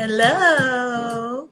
Hello.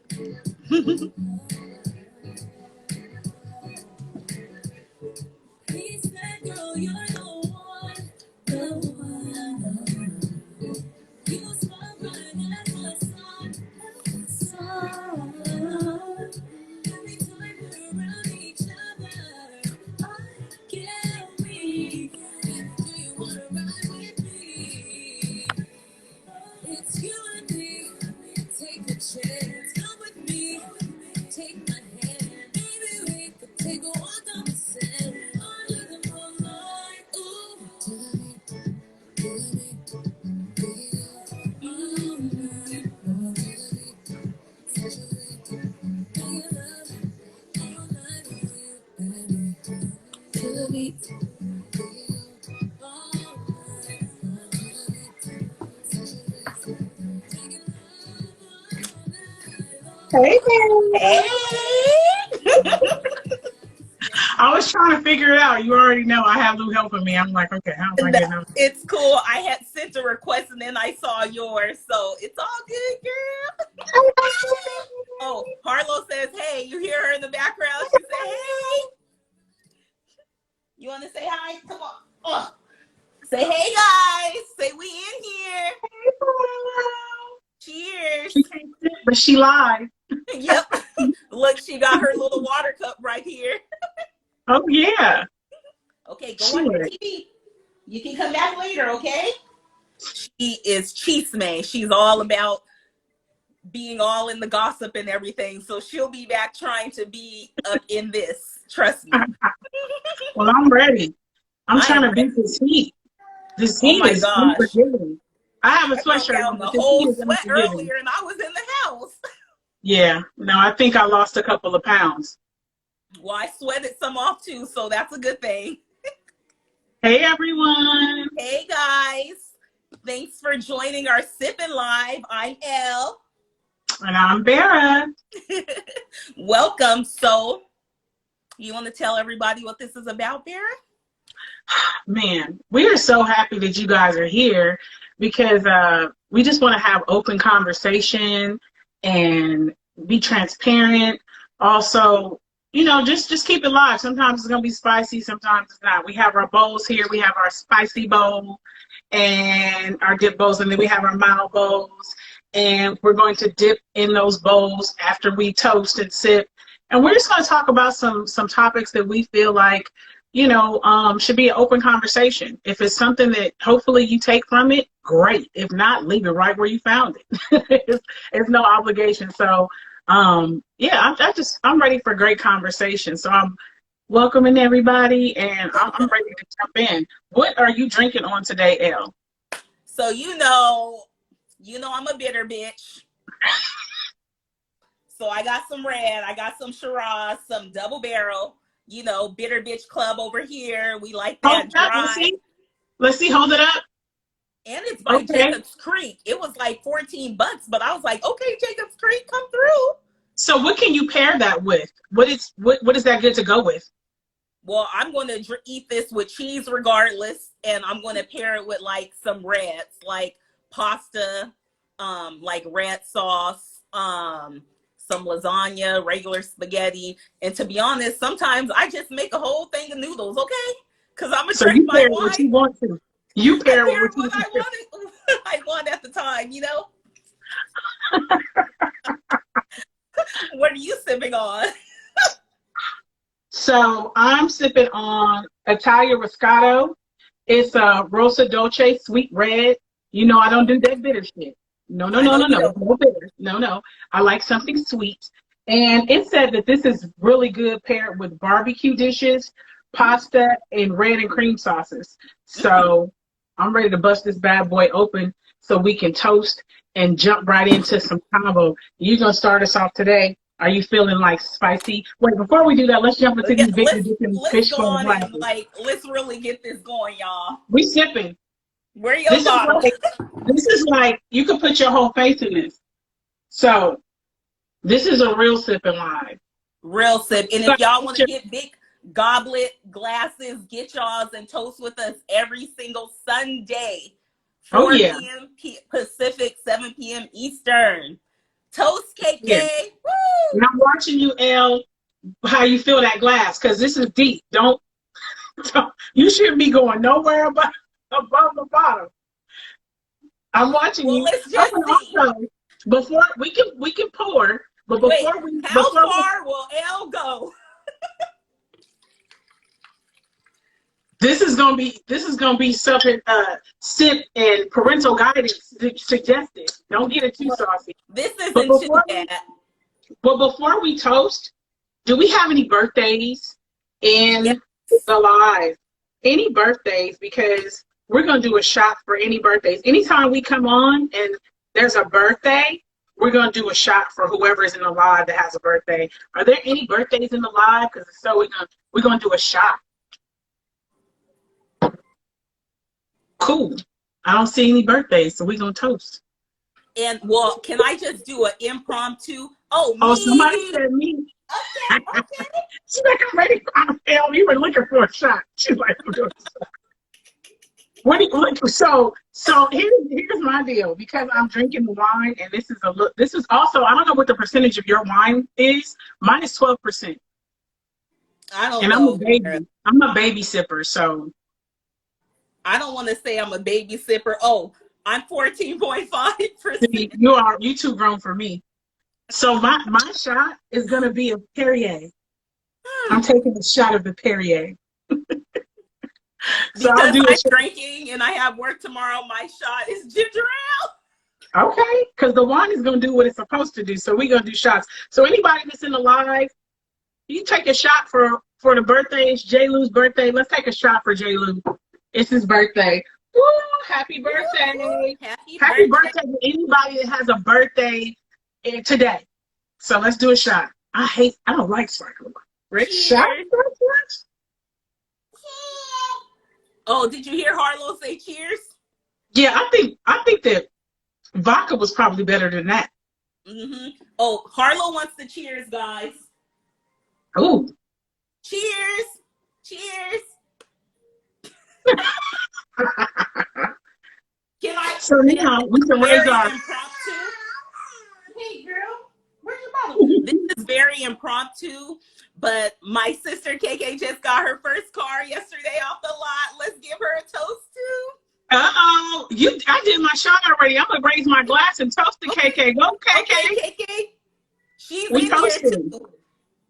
Hey Hey. there. I was trying to figure it out. You already know I have Lou helping me. I'm like, okay, how am I No, getting out? it's cool. I had sent a request and then I saw yours, so it's all good, girl. Oh, Harlow says, "Hey." You hear her in the background? She said, "Hey." You want to say hi? Come on. Oh. Say, "Hey guys." Say, "We in here." Cheers. She can't sit, but she live. Yep. Look, she got her little water cup right here. Oh yeah. Okay, go watch your Sure. TV. You can come back later, okay? She is Chisme. She's all about being all in the gossip and everything. So she'll be back trying to be up in this. Trust me. Well, I'm ready. I'm I trying am to beat ready. this heat. This Oh heat my is gosh. unforgiving. I have a I broke sweatshirt out on, in a but this whole heat is sweat unforgiving. earlier and I was in the house. Yeah. No, I think I lost a couple of pounds. Well, I sweated some off too, so that's a good thing. Hey everyone. Hey guys. Thanks for joining our Sipping Live. I'm Elle. And I'm Vera. Welcome. So, you want to tell everybody what this is about, Vera? Man, we are so happy that you guys are here because we just want to have open conversation and be transparent. Also, just keep it live. Sometimes it's gonna be spicy, sometimes it's not. We have our bowls here. We have our spicy bowl and our dip bowls, and then we have our mild bowls. And we're going to dip in those bowls after we toast and sip. And we're just going to talk about some topics that we feel like should be an open conversation. If it's something that hopefully you take from it, great. If not, leave it right where you found it. it's no obligation. So, yeah, I'm ready for great conversation. So I'm welcoming everybody, and I'm ready to jump in. What are you drinking on today, Elle? So you know I'm a bitter bitch. So I got some red, I got some Shiraz, some double barrel, bitter bitch club over here. We like Hold that it up. Let's dry. see. Let's see. Hold it up. And it's by Okay. Jacob's Creek. It was like $14, but I was like, okay, Jacob's Creek, come through. So what can you pair that with? What is that good to go with? Well, I'm going to eat this with cheese regardless, and I'm going to pair it with like some reds, like pasta, like red sauce, some lasagna, regular spaghetti. And to be honest, sometimes I just make a whole thing of noodles, okay? Because I'm going to So drink you my pair what wine. you want to. You I pair pair what you what want I to. want, I want at the time. What are you sipping on? So I'm sipping on Italia Roscato. It's a Rosa Dolce sweet red. You know I don't do that bitter shit. No, no, I no, know no, you no. don't. No bitter. No, no. I like something sweet. And it said that this is really good paired with barbecue dishes, pasta, and red and cream sauces. Mm. So I'm ready to bust this bad boy open so we can toast and jump right into some combo. You're going to start us off today. Are you feeling like spicy? Wait, before we do that, let's jump into Yeah, these big let's Egyptian let's fish go full of on and glasses. let's really get this going, y'all. We sipping. Where your This is bottle? like you could put your whole face in this. So this is a real sipping live. Real sip. And So, if y'all want to get big goblet glasses, get y'all's and toast with us every single Sunday, oh 4 yeah. p.m. Pacific, 7 p.m. Eastern. Toast, KK. Yeah. Woo! And I'm watching you, Elle, how you fill that glass, because this is deep. Don't, you shouldn't be going nowhere above the bottom. I'm watching Well, you. let's Oh, just and see. also, before we can pour, but Wait, how before far will Elle go? this is gonna be something sip and parental guidance suggested. Don't get it too saucy. This But isn't too before bad. before we toast, do we have any birthdays in Yes. the live? Any birthdays? Because we're gonna do a shot for any birthdays. Anytime we come on and there's a birthday, we're gonna do a shot for whoever is in the live that has a birthday. Are there any birthdays in the live? Because if so, we're gonna do a shot. Cool. I don't see any birthdays, so we're gonna toast. And well, can I just do an impromptu? Oh, me. Oh, somebody said me. Okay, okay. She's like, I'm ready. You were looking for a shot. She's like, I'm doing a shot. What do you look? So here's my deal. Because I'm drinking the wine, and this is also, I don't know what the percentage of your wine is. Mine is 12%, I don't and know. I'm a baby sipper, so I don't want to say I'm a baby sipper. Oh, I'm 14.5%. you too grown for me. So my shot is gonna be a Perrier. I'm taking a shot of the Perrier. So Because I'm drinking and I have work tomorrow, my shot is ginger ale. Okay, because the wine is gonna do what it's supposed to do. So we're gonna do shots. So anybody that's in the live, you take a shot for the birthday. It's J. Lou's birthday. Let's take a shot for J. Lou. It's his birthday. Woo! Happy birthday! Woo! Happy birthday to anybody that has a birthday today. So let's do a shot. I don't like sparkling wine. Rich shot. Oh, did you hear Harlow say cheers? Yeah, I think that vodka was probably better than that. Mm-hmm. Oh, Harlow wants the cheers, guys. Ooh. Cheers. Cheers. Can I? So now we can raise our. Impromptu. Hey, girl, where's your bottle? This is very impromptu, but my sister KK just got her first car yesterday off the lot. Let's give her a toast too. Uh-oh. I did my shot already. I'm gonna raise my glass and toast to KK. Go, KK. Okay, KK. She's We in here too.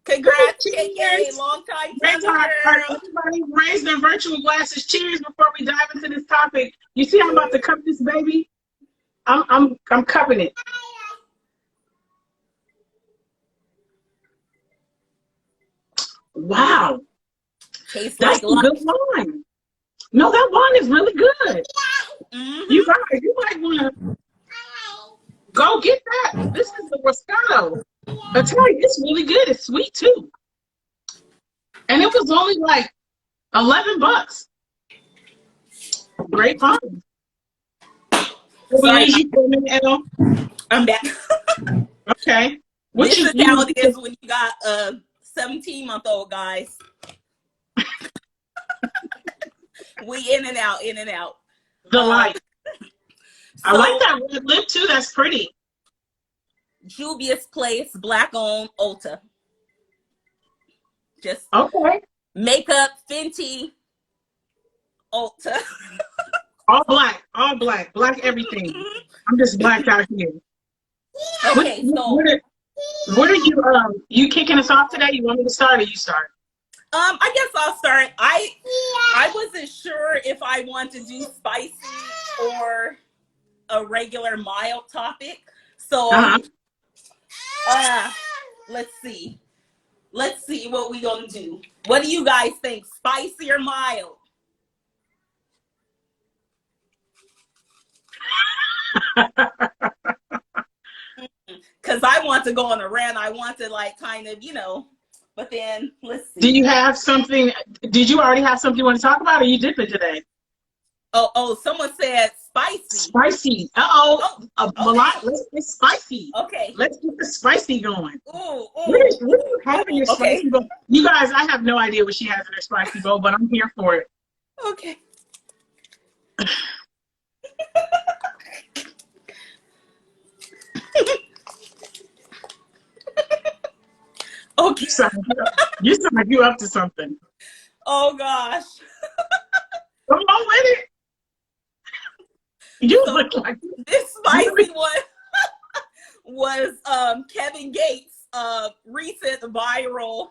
Congrats, KK. Long time girl. Everybody raise their virtual glasses. Cheers before we dive into this topic. You see I'm about to cup this baby? I'm cupping it. Wow. Tastes That's like good wine. No, that wine is really good. Mm-hmm. You guys, you might want to go get that. This is the Moscato. I tell you, it's really good. It's sweet too. And it was only like $11. Great fun. Sorry. I'm back. Okay. This is how it is when you got a 17-month-old, guys. We in and out, in and out. The light. I like that red lip too. That's pretty. Juvia's Place, black owned, Ulta. Just okay. Makeup, Fenty, Ulta. All black, black everything. I'm just blacked out here. Okay, what are you kicking us off today? You want me to start or you start? I guess I'll start. I wasn't sure if I want to do spicy or a regular mild topic. So let's see. Let's see what we gonna do. What do you guys think? Spicy or mild? Because I want to go on a rant. I want to like kind of, but then let's see. Do you have something? Did you already have something you want to talk about, or you dipping today? Oh, someone said spicy. Spicy. Let's get spicy. Okay. Let's get the spicy going. Ooh. What do you have in your spicy bowl? You guys, I have no idea what she has in her spicy bowl, but I'm here for it. Okay. You sound like you up to something. Oh gosh. Come on with it. You So look like this spicy one was Kevin Gates' recent viral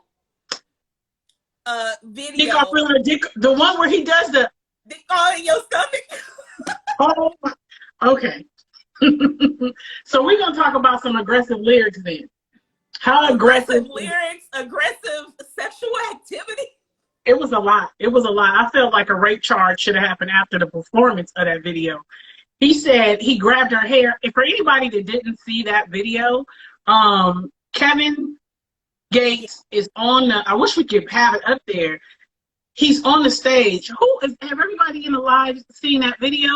dick off video. really dick, the one where he does the Dick all in your stomach. oh okay. So we're gonna talk about some aggressive lyrics then. How aggressive Lyrics, aggressive sexual activity. it was a lot. It was a lot. I felt like a rape charge should have happened after the performance of that video. He said he grabbed her hair. And for anybody that didn't see that video, Kevin Gates is on the, I wish we could have it up there. He's on the stage. Have everybody in the live seen that video?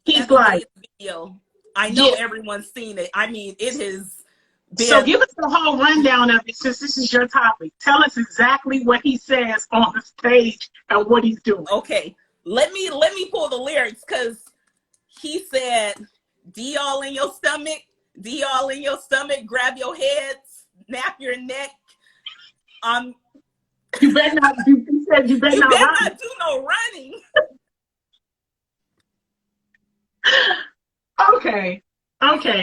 He's That's like, video. I know yeah. everyone's seen it. I mean, it has been. So give us the whole rundown of it since this is your topic. Tell us exactly what he says on the stage and what he's doing. Okay, let me pull the lyrics, because he said, D all in your stomach, D all in your stomach, grab your head, snap your neck. You better not. You said you better You not. better Run. not do no running. Okay.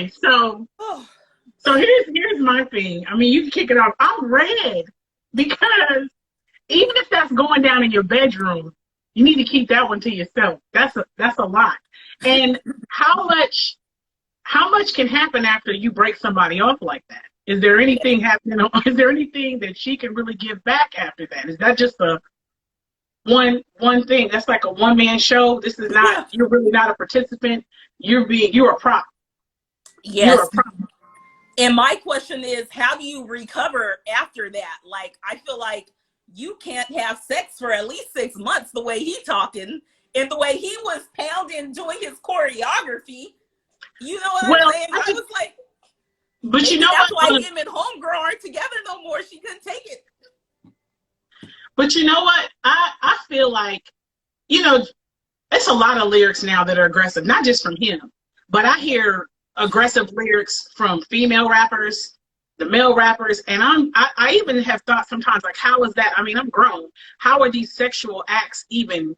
So Oh, here's my thing. I mean, you can kick it off. I'm red because even if that's going down in your bedroom, you need to keep that one to yourself. That's a lot. And how much can happen after you break somebody off like that? Is there anything happening? Is there anything that she can really give back after that? Is that just a one thing? That's like a one-man show. This is not. You're really not a participant. You're a prop. yes. You're a prop. And my question is, how do you recover after that? Like, I feel like you can't have sex for at least 6 months the way he talking and the way he was pounding doing his choreography. You know what I'm saying? I was like, but you know that's what? why him and Homegirl aren't together no more. She couldn't take it. But you know what? I feel like, it's a lot of lyrics now that are aggressive, not just from him, but I hear aggressive lyrics from female rappers, the male rappers, and I even have thought sometimes, like, how is that? I mean, I'm grown. How are these sexual acts even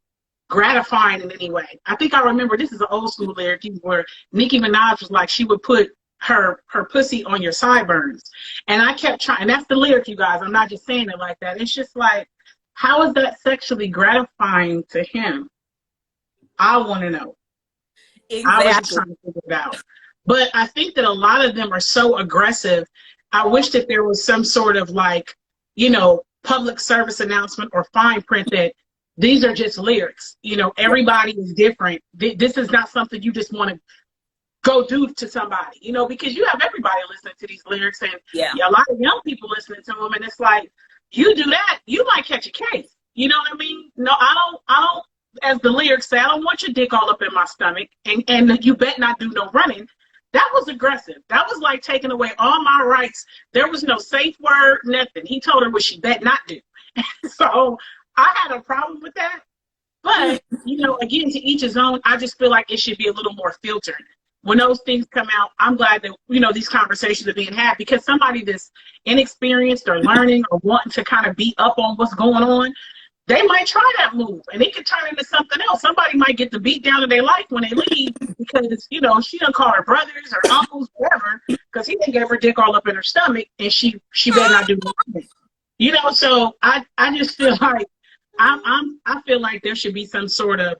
gratifying in any way? I think I remember, this is an old school lyric where Nicki Minaj was like, she would put her pussy on your sideburns. And I kept trying, and that's the lyric, you guys. I'm not just saying it like that. It's just like, how is that sexually gratifying to him? I want to know. Exactly. I was just trying to figure it out. But I think that a lot of them are so aggressive. I wish that there was some sort of like, public service announcement or fine print that these are just lyrics. Everybody is different. This is not something you just want to go do to somebody, because you have everybody listening to these lyrics, and a lot of young people listening to them, and it's like, you do that, you might catch a case. You know what I mean? No, I don't, as the lyrics say, I don't want your dick all up in my stomach, and you bet not do no running. That was aggressive. That was like taking away all my rights. There was no safe word, nothing. He told her what she bet not do. So I had a problem with that. But, again, to each his own. I just feel like it should be a little more filtered. When those things come out, I'm glad that, these conversations are being had, because somebody that's inexperienced or learning or wanting to kind of be up on what's going on, they might try that move and it could turn into something else. Somebody might get the beat down of their life when they leave because, she done called her brothers or uncles, whatever, because he didn't get her dick all up in her stomach and she better not do nothing. So I just feel like I feel like there should be some sort of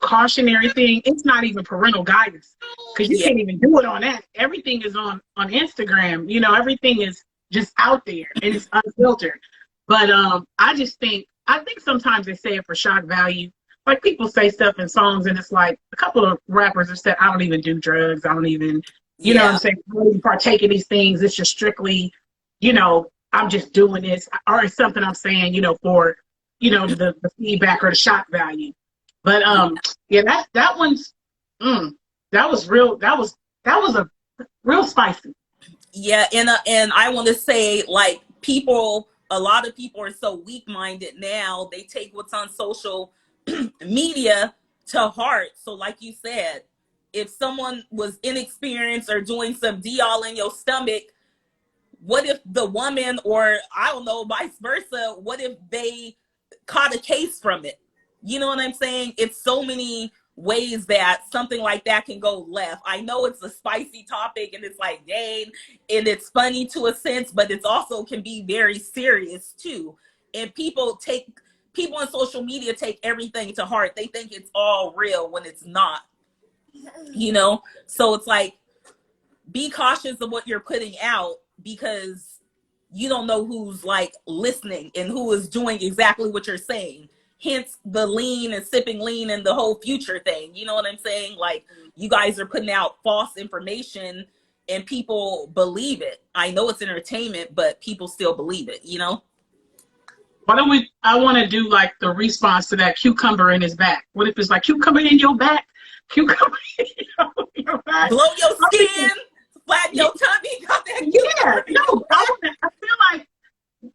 cautionary thing. It's not even parental guidance, because you can't even do it on that. Everything is on Instagram. Everything is just out there and it's unfiltered. But I think sometimes they say it for shock value. Like, people say stuff in songs and it's like, a couple of rappers have said, I don't even do drugs. I don't even, know what I'm saying? I don't even partake in these things. It's just strictly, I'm just doing this. Or it's something I'm saying, for, the feedback or the shock value. But that one's that was a real spicy. Yeah, and I want to say, like, a lot of people are so weak-minded now. They take what's on social media to heart. So like you said, if someone was inexperienced or doing some D all in your stomach, what if the woman, or I don't know, vice versa, what if they caught a case from it? You know what I'm saying? It's so many ways that something like that can go left. I know it's a spicy topic and it's like, dang, and it's funny to a sense, but it's also can be very serious too. And people on social media take everything to heart. They think it's all real when it's not, you know? So it's like, be cautious of what you're putting out, because you don't know who's like listening and who is doing exactly what you're saying. Hence the lean and sipping lean and the whole future thing. You know what I'm saying? Like, you guys are putting out false information and people believe it. I know it's entertainment, but people still believe it, you know? Why don't we, I want to do like the response to that cucumber in his back. What if it's like cucumber in your back? Cucumber in your back. Blow your skin, flatten your tummy. Got that yeah, no, I feel like,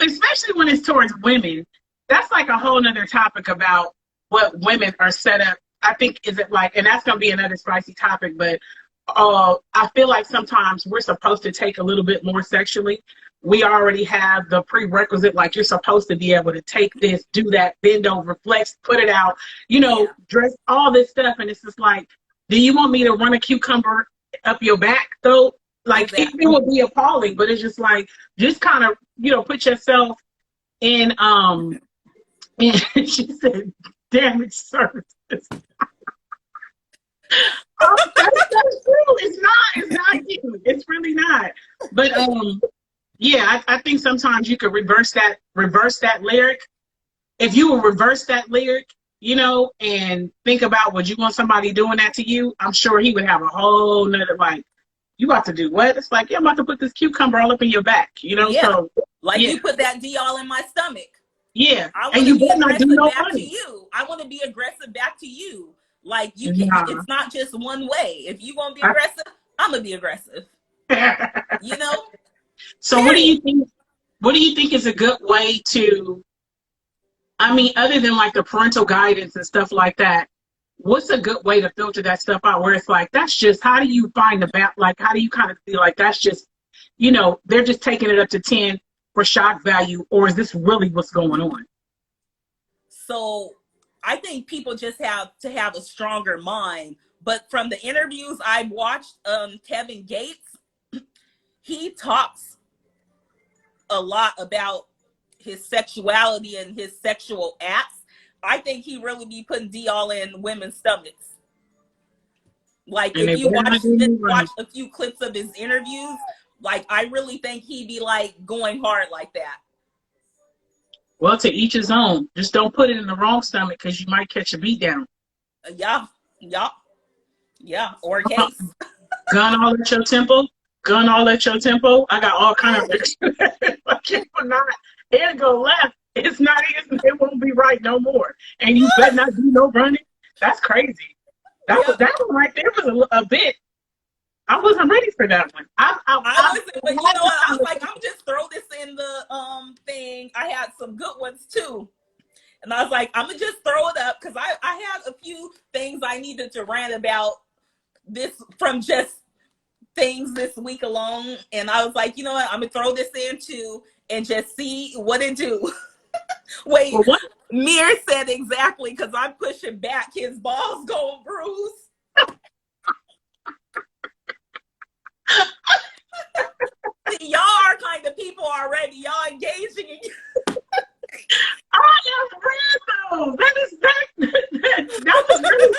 especially when it's towards women, that's like a whole nother topic about what women are set up. I think, is it like, and that's going to be another spicy topic, but I feel like sometimes we're supposed to take a little bit more sexually. We already have the prerequisite, like you're supposed to be able to take this, do that, bend over, flex, put it out, you know, dress, all this stuff. And it's just like, do you want me to run a cucumber up your back though? Like, it would be appalling, but it's just like, just kind of, you know, put yourself in, and she said, damaged services. Oh, that's true. It's not you. It's really not. But yeah, I think sometimes you could reverse that lyric. If you will reverse that lyric, you know, and think about, would you want somebody doing that to you? I'm sure he would have a whole nother, like, you about to do what? It's like, yeah, I'm about to put this cucumber all up in your back, you know? Yeah. So, like, yeah. you put that D all in my stomach. Yeah. I want and to you be better not do aggressive no back funny. to you. I want to be aggressive back to you. Like, you can, it's not just one way. If you want to be aggressive, I'm going to be aggressive. You know? So what do you think is a good way to, I mean, other than like the parental guidance and stuff like that, what's a good way to filter that stuff out where it's like, that's just, how do you find like, how do you kind of feel like that's just, you know, they're just taking it up to 10 for shock value, or is this really what's going on? So I think people just have to have a stronger mind. But from the interviews I've watched, Kevin Gates, he talks a lot about his sexuality and his sexual acts. I think he really be putting D all in women's stomachs. Like, and if you watch a few clips of his interviews, like, I really think he'd be like going hard like that. Well, to each his own. Just don't put it in the wrong stomach, because you might catch a beat down. Yeah. Or a case. Gun all at your temple. Gun all at your tempo. I got all kind of it go left. It's not. It won't be right no more. And you better not do no running. That's crazy. That one right there was a bit. I wasn't ready for that one. I wasn't, but you know what? I was like, I'm just throw this in the thing. I had some good ones too. And I was like, I'm gonna just throw it up, because I had a few things I needed to rant about this from just things this week alone. And I was like, you know what? I'm gonna throw this in too and just see what it do. Wait, well, Mir said exactly, because I'm pushing back, his balls going bruise. Y'all are kind of people already. Y'all engaging in I have read those. That was really,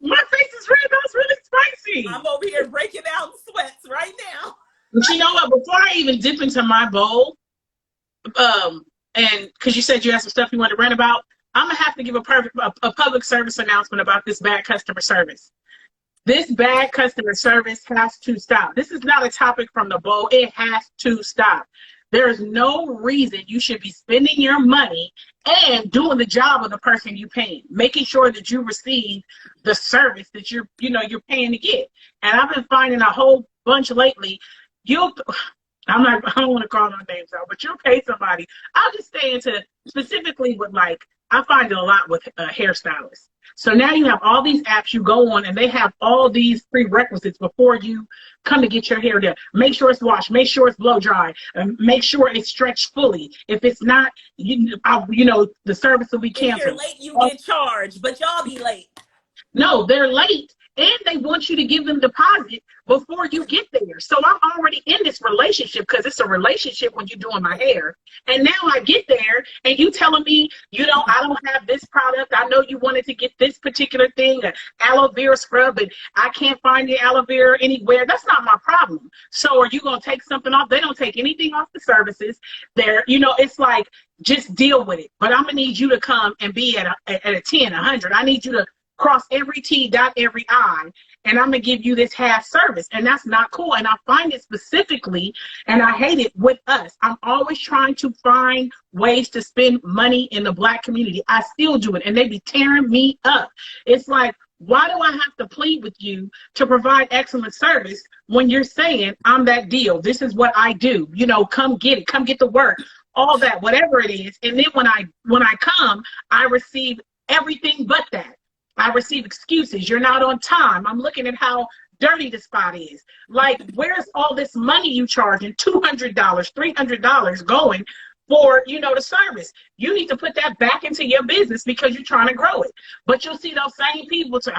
my face is red. That was really spicy. I'm over here breaking out in sweats right now. But you know what? Before I even dip into my bowl, and because you said you had some stuff you want to rant about, I'm gonna have to give a public service announcement about this bad customer service. This bad customer service has to stop. This is not a topic from the bowl. It has to stop. There is no reason you should be spending your money and doing the job of the person you paying, making sure that you receive the service that you're paying to get. And I've been finding a whole bunch lately. I don't want to call no names out, but you'll pay somebody. I'll just stay into specifically with, like, I find it a lot with hairstylists. So now you have all these apps you go on, and they have all these prerequisites before you come to get your hair done. Make sure it's washed. Make sure it's blow dry. Make sure it's stretched fully. If it's not, the service will be canceled. If you're late, you get charged, but y'all be late. No, they're late, and they want you to give them deposit before you get there. So I'm already in this relationship, because it's a relationship when you're doing my hair. And now I get there, and you telling me, I don't have this product. I know you wanted to get this particular thing, an aloe vera scrub, but I can't find the aloe vera anywhere. That's not my problem. So are you going to take something off? They don't take anything off the services. It's like, just deal with it. But I'm going to need you to come and be at a 10, 100. I need you to cross every T, dot every I, and I'm going to give you this half service. And that's not cool. And I find it specifically, and I hate it with us. I'm always trying to find ways to spend money in the Black community. I still do it, and they be tearing me up. It's like, why do I have to plead with you to provide excellent service when you're saying I'm that deal? This is what I do. Come get it. Come get the work. All that, whatever it is. And then when I come, I receive everything but that. I receive excuses. You're not on time. I'm looking at how dirty the spot is. Like, where's all this money you charging? $200, $300 going for, the service. You need to put that back into your business because you're trying to grow it. But you'll see those same people say,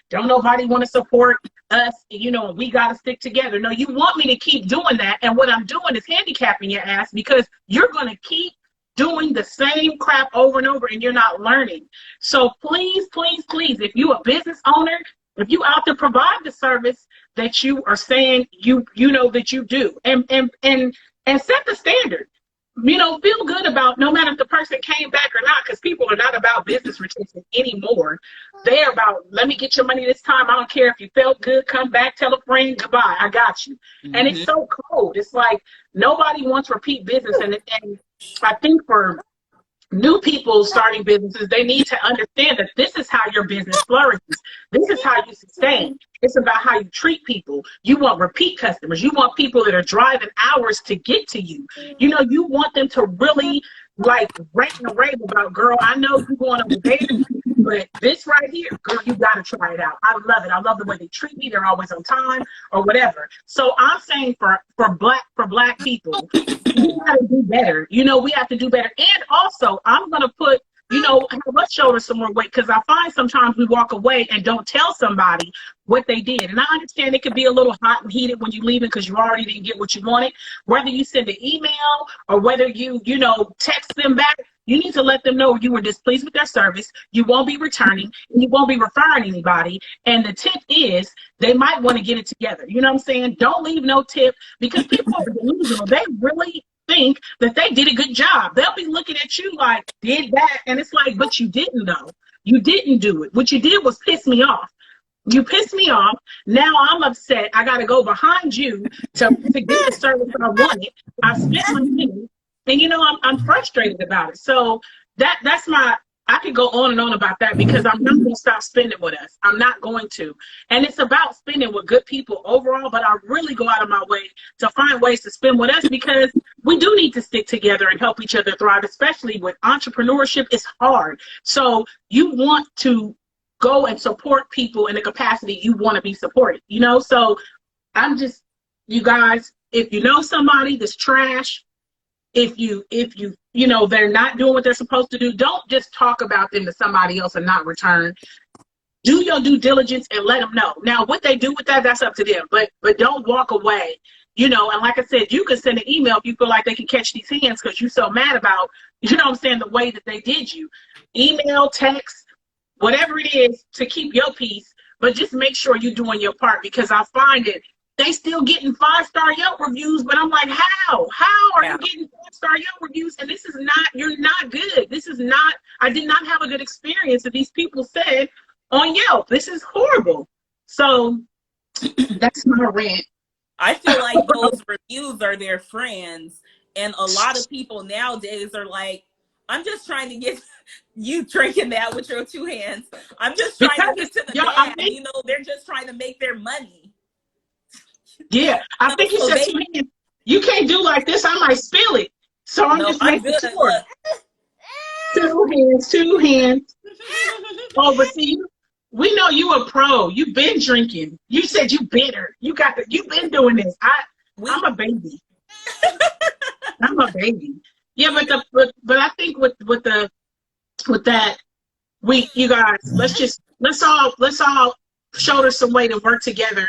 don't nobody want to support us. We got to stick together. No, you want me to keep doing that. And what I'm doing is handicapping your ass, because you're going to keep doing the same crap over and over, and you're not learning. So please, please, please, if you're a business owner, if you out there, provide the service that you are saying you know that you do, and set the standard. Feel good about, no matter if the person came back or not, because people are not about business retention anymore. They're about, let me get your money this time. I don't care if you felt good, come back, tell a friend, goodbye, I got you. Mm-hmm. And it's so cold. It's like, nobody wants repeat business. And I think for new people starting businesses, they need to understand that this is how your business flourishes. This is how you sustain. It's about how you treat people. You want repeat customers. You want people that are driving hours to get to you. You want them to really rant and rave about, girl, I know you're going over there, but this right here, girl, you got to try it out. I love it. I love the way they treat me. They're always on time or whatever. So I'm saying for black people, we got to do better. We have to do better. And also, I'm going to put, have us shoulder some more weight, because I find sometimes we walk away and don't tell somebody what they did. And I understand it could be a little hot and heated when you're leaving because you already didn't get what you wanted. Whether you send an email or whether you text them back, you need to let them know you were displeased with their service. You won't be returning, and you won't be referring anybody. And the tip is, they might want to get it together. You know what I'm saying? Don't leave no tip, because people are delusional. They really think that they did a good job. They'll be looking at you like, did that? And it's like, but you didn't though. You didn't do it. What you did was piss me off. You pissed me off. Now I'm upset. I got to go behind you to get the service that I wanted. I spent my money, and I'm frustrated about it. So that's I could go on and on about that, because I'm not going to stop spending with us. I'm not going to. And it's about spending with good people overall, but I really go out of my way to find ways to spend with us, because we do need to stick together and help each other thrive, especially with entrepreneurship. It's hard. So you want to go and support people in the capacity you want to be supported, So I'm just, you guys, if you know somebody that's trash, if you they're not doing what they're supposed to do, don't just talk about them to somebody else and not return. Do your due diligence and let them know. Now, what they do with that, that's up to them. But don't walk away. And like I said, you can send an email if you feel like they can catch these hands because you're so mad about, the way that they did you. Email, text, whatever it is to keep your peace, but just make sure you're doing your part, because I find it, they still getting 5-star Yelp reviews, but I'm like, how are you getting 5-star Yelp reviews? And this is not, you're not good. This is not, I did not have a good experience that these people said on Yelp. This is horrible. So that's my rant. I feel like those reviews are their friends. And a lot of people nowadays are like, I'm just trying to get you drinking that with your 2 hands. I'm just trying to get to the bag. They're just trying to make their money. Yeah, I think you said you can't do like this. I might spill it. So I'm just making sure. Two hands, two hands. Oh, but see, we know you a pro. You been drinking. You said you bitter. You been doing this. I'm a baby. I'm a baby. Yeah, but I think with that, you guys, let's all shoulder some weight and work together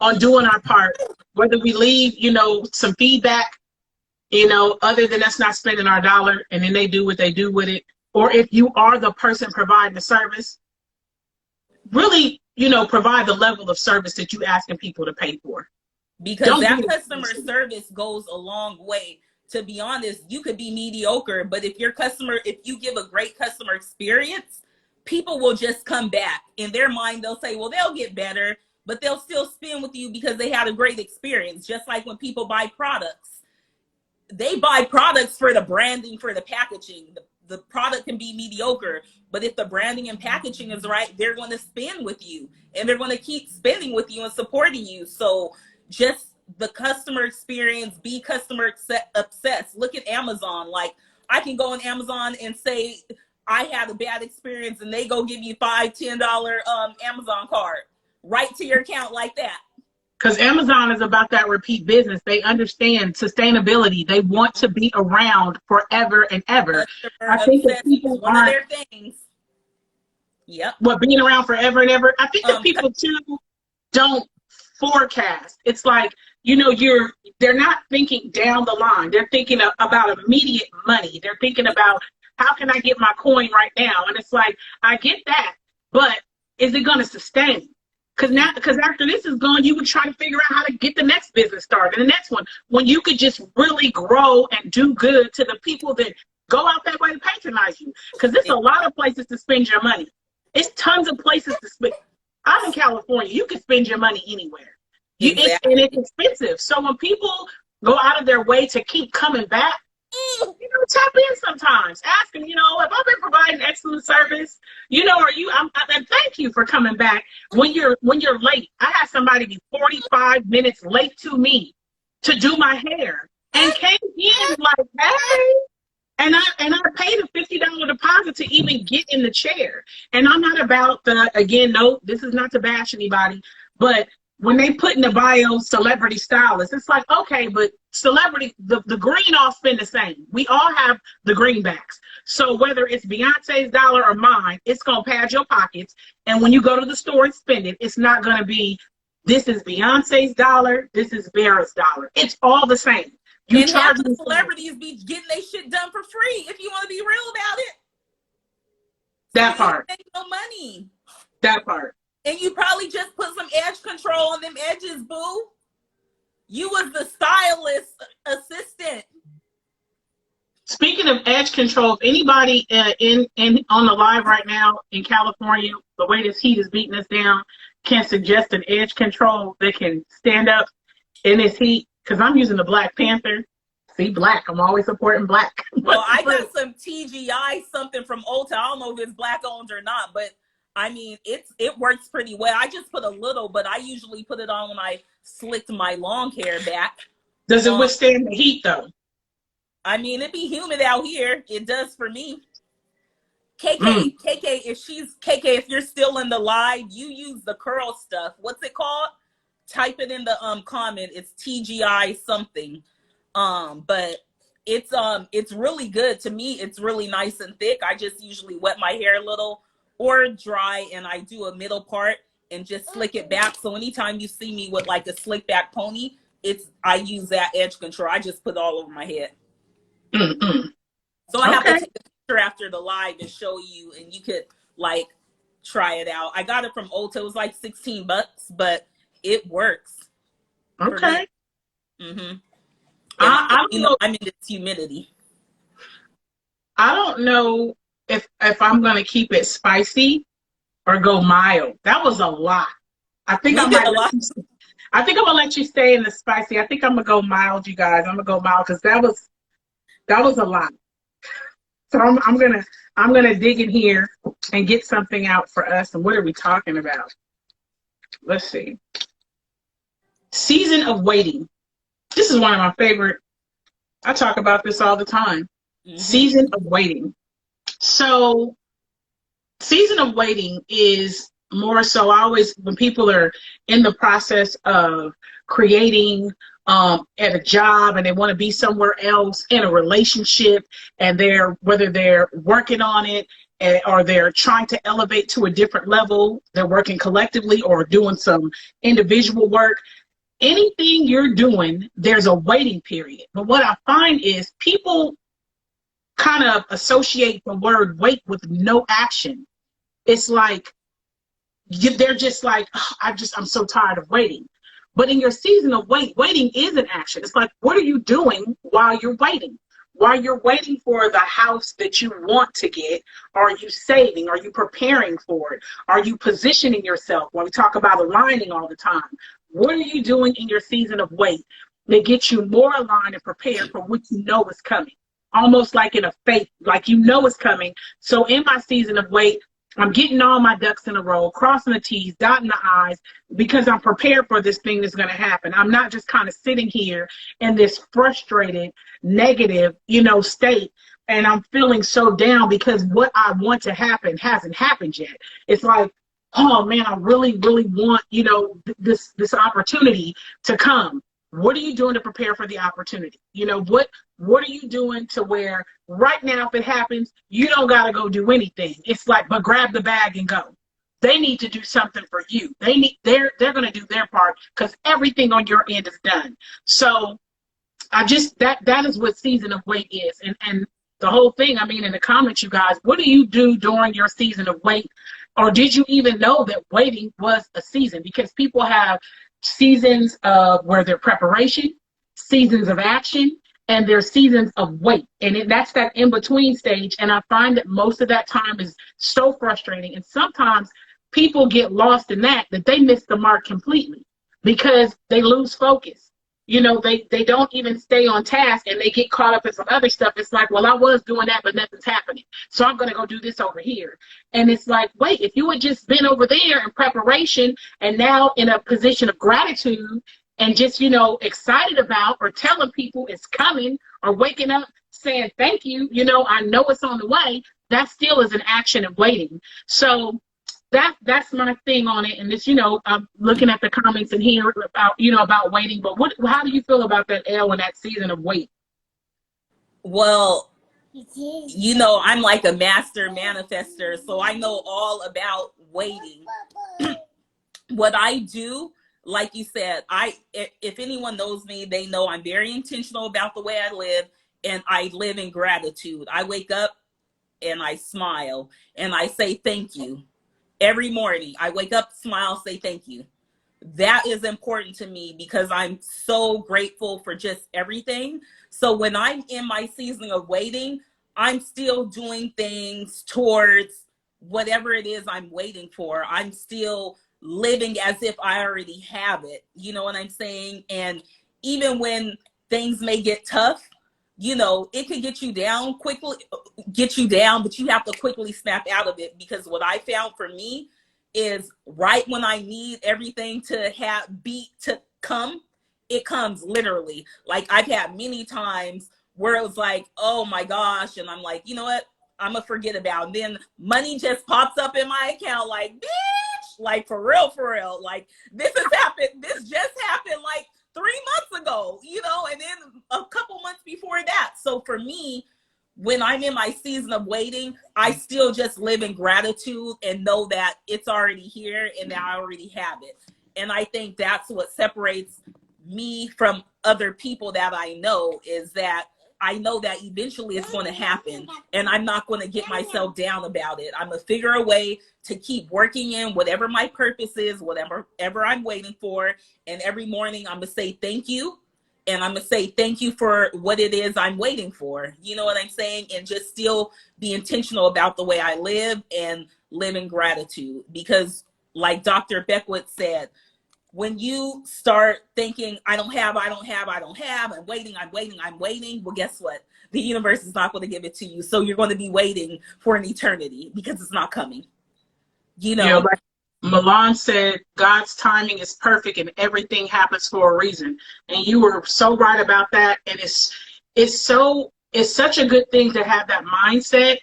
on doing our part. Whether we leave, some feedback, other than us not spending our dollar, and then they do what they do with it. Or if you are the person providing the service, really, provide the level of service that you asking people to pay for. Because that customer service goes a long way. To be honest, you could be mediocre, but if you give a great customer experience, people will just come back. In their mind, they'll say, well, they'll get better, but they'll still spend with you because they had a great experience. Just like when people buy products, they buy products for the branding, for the packaging. The product can be mediocre, but if the branding and packaging is right, they're going to spend with you, and they're going to keep spending with you and supporting you. So just the customer experience, be customer obsessed. Look at Amazon. Like, I can go on Amazon and say I had a bad experience, and they go give you $5-10 Amazon card right to your account like that. Because Amazon is about that repeat business. They understand sustainability. They want to be around forever and ever. I think that people one of their things. Yep. What, being around forever and ever? I think that people too don't forecast. It's like, they're not thinking down the line. They're thinking about immediate money. They're thinking about, how can I get my coin right now? And it's like, I get that, but is it going to sustain? Because after this is gone, you would try to figure out how to get the next business started, and the next one, when you could just really grow and do good to the people that go out that way to patronize you. Because there's a lot of places to spend your money. It's tons of places to spend. I'm in California. You can spend your money anywhere. Exactly. And it's expensive. So when people go out of their way to keep coming back, tap in sometimes. Ask them, if I've been providing excellent service, and thank you for coming back. When you're late, I had somebody be 45 minutes late to me to do my hair and came in like, hey. And I paid a $50 deposit to even get in the chair. And I'm not about this is not to bash anybody, but when they put in the bio celebrity stylist, it's like, okay, but celebrity, the green all spend the same. We all have the greenbacks. So whether it's Beyonce's dollar or mine, it's going to pad your pockets. And when you go to the store and spend it, it's not going to be, this is Beyonce's dollar, this is Vera's dollar. It's all the same. And half the celebrities be getting their shit done for free, if you want to be real about it. That part. Make no money. That part. And you probably just put some edge control on them edges, boo. You was the stylist assistant. Speaking of edge control, if anybody in on the live right now in California, the way this heat is beating us down, can suggest an edge control that can stand up in this heat, because I'm using the Black Panther. See, black. I'm always supporting black. Well, I got some TGI something from Ulta. I don't know if it's black owned or not, but I mean, it works pretty well. I just put a little, but I usually put it on when I slicked my long hair back. Does it withstand the heat, though? I mean, it be humid out here. It does for me. KK, if you're still in the live, you use the curl stuff. What's it called? Type it in the comment. It's TGI something. But it's really good. To me, it's really nice and thick. I just usually wet my hair a little or dry, and I do a middle part and just slick it back. So anytime you see me with like a slick back pony, I use that edge control. I just put it all over my head. So I have to take a picture after the live and show you, and you could like try it out. I got it from Ulta. It was like $16, but it works. Okay. I'm in this humidity. I don't know if I'm going to keep it spicy or go mild. That was a lot. I think I'm going to let you stay in the spicy. I think I'm going to go mild, you guys. I'm going to go mild because that was a lot. So I'm gonna dig in here and get something out for us. And what are we talking about? Let's see. Season of waiting. This is one of my favorite. I talk about this all the time. Season of waiting. So season of waiting is more so, I always, when people are in the process of creating at a job and they want to be somewhere else in a relationship, and they're, whether they're working on it or they're trying to elevate to a different level, they're working collectively or doing some individual work. Anything you're doing, there's a waiting period. But what I find is people kind of associate the word wait with no action. It's like they're just like, "Oh, I'm so tired of waiting." But in your season of waiting is an action. It's like, what are you doing while you're waiting? While you're waiting for the house that you want to get, are you saving? Are you preparing for it? Are you positioning yourself? When we talk about aligning all the time, what are you doing in your season of wait that gets you more aligned and prepared for what you know is coming? Almost like in a faith, like you know it's coming. So in my season of wait, I'm getting all my ducks in a row, crossing the T's, dotting the I's, because I'm prepared for this thing that's going to happen. I'm not just kind of sitting here in this frustrated, negative, state, and I'm feeling so down because what I want to happen hasn't happened yet. It's like, oh man, I really, really want, this opportunity to come. What are you doing to prepare for the opportunity? What are you doing to where right now, if it happens, you don't got to go do anything. It's like, but grab the bag and go. They need to do something for you. They're going to do their part because everything on your end is done. So that is what season of wait is. And the whole thing, I mean, in the comments, you guys, what do you do during your season of wait? Or did you even know that waiting was a season? Because people have seasons of where they're preparation, seasons of action, and there's seasons of wait. And that's that in-between stage. And I find that most of that time is so frustrating. And sometimes people get lost in that they miss the mark completely because they lose focus. They don't even stay on task and they get caught up in some other stuff. It's like, well, I was doing that, but nothing's happening. So I'm going to go do this over here. And it's like, wait, if you had just been over there in preparation and now in a position of gratitude and just, excited about or telling people it's coming or waking up saying, thank you, I know it's on the way, that still is an action of waiting. So that's my thing on it. And this, I'm looking at the comments and hearing about, about waiting. But how do you feel about that, Elle, in that season of wait? Well, I'm like a master manifester, so I know all about waiting. What I do, like you said, if anyone knows me, they know I'm very intentional about the way I live, and I live in gratitude. I wake up and I smile and I say thank you. Every morning, I wake up, smile, say thank you. That is important to me because I'm so grateful for just everything. So when I'm in my season of waiting, I'm still doing things towards whatever it is I'm waiting for. I'm still living as if I already have it. You know what I'm saying? And even when things may get tough, it can get you down, but you have to quickly snap out of it, because what I found for me is right when I need everything to come, it comes literally. Like I've had many times where it was like, oh my gosh. And I'm like, you know what? I'm gonna forget about it. And then money just pops up in my account like, bitch, like for real. Like this just happened like 3 months ago, and then a couple months before that. So for me, when I'm in my season of waiting, I still just live in gratitude and know that it's already here and that I already have it. And I think that's what separates me from other people that I know, is that I know that eventually it's going to happen, and I'm not going to get myself down about it. I'm going to figure a way to keep working in whatever my purpose is, whatever I'm waiting for. And every morning I'm going to say thank you. And I'm going to say thank you for what it is I'm waiting for. You know what I'm saying? And just still be intentional about the way I live and live in gratitude. Because like Dr. Beckwith said, when you start thinking, I don't have, I'm waiting. Well, guess what? The universe is not going to give it to you. So you're going to be waiting for an eternity because it's not coming. Like Milan said, God's timing is perfect and everything happens for a reason. And you were so right about that. And it's such a good thing to have that mindset.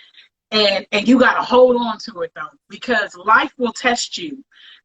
And you got to hold on to it though, because life will test you,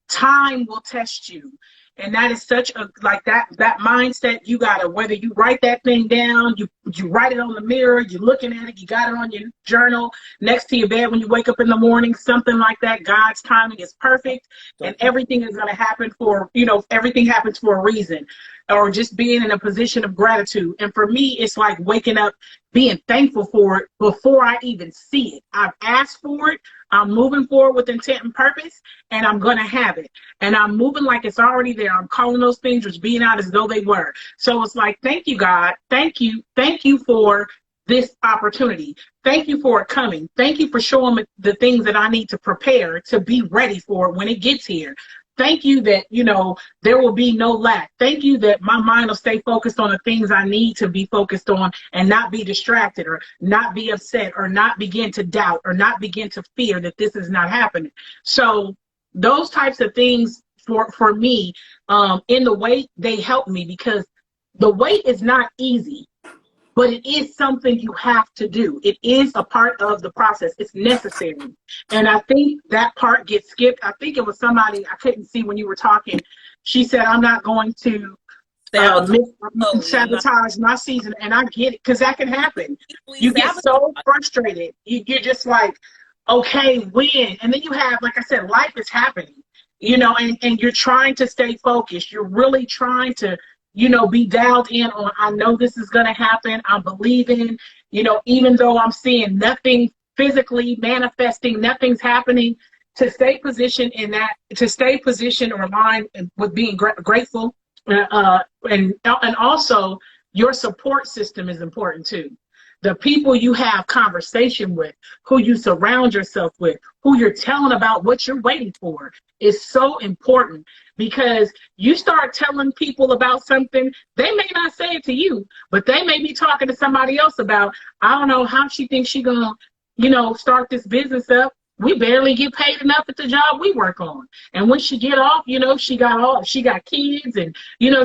time will test you. And that is such a, like, that mindset. You gotta, whether you write that thing down, you write it on the mirror, you're looking at it, you got it on your journal next to your bed when you wake up in the morning, something like that. God's timing is perfect, and everything is going to happen for, everything happens for a reason. Or just being in a position of gratitude. And for me, it's like waking up, being thankful for it before I even see it. I've asked for it, I'm moving forward with intent and purpose, and I'm going to have it. And I'm moving like it's already there. I'm calling those things just being out as though they were. So it's like, thank you, God. Thank you. Thank you for this opportunity. Thank you for it coming. Thank you for showing me the things that I need to prepare to be ready for when it gets here. Thank you that, there will be no lack. Thank you that my mind will stay focused on the things I need to be focused on and not be distracted or not be upset or not begin to doubt or not begin to fear that this is not happening. So those types of things for me, in the wait, they help me, because the wait is not easy, but it is something you have to do. It is a part of the process. It's necessary. And I think that part gets skipped. I think it was somebody I couldn't see when you were talking. She said, I'm not going to sabotage my season. And I get it, because that can happen. You get so frustrated. You're just like, okay, when? And then you have, like I said, life is happening, and you're trying to stay focused. You're really trying to be dialed in on, I know this is going to happen. I'm believing, even though I'm seeing nothing physically manifesting, nothing's happening, to stay positioned in that, to stay positioned or aligned with being grateful. And also your support system is important too. The people you have conversation with, who you surround yourself with, who you're telling about what you're waiting for is so important, because you start telling people about something, they may not say it to you, but they may be talking to somebody else about, I don't know how she thinks she gonna, start this business up. We barely get paid enough at the job we work on. And when she get off, she got kids and,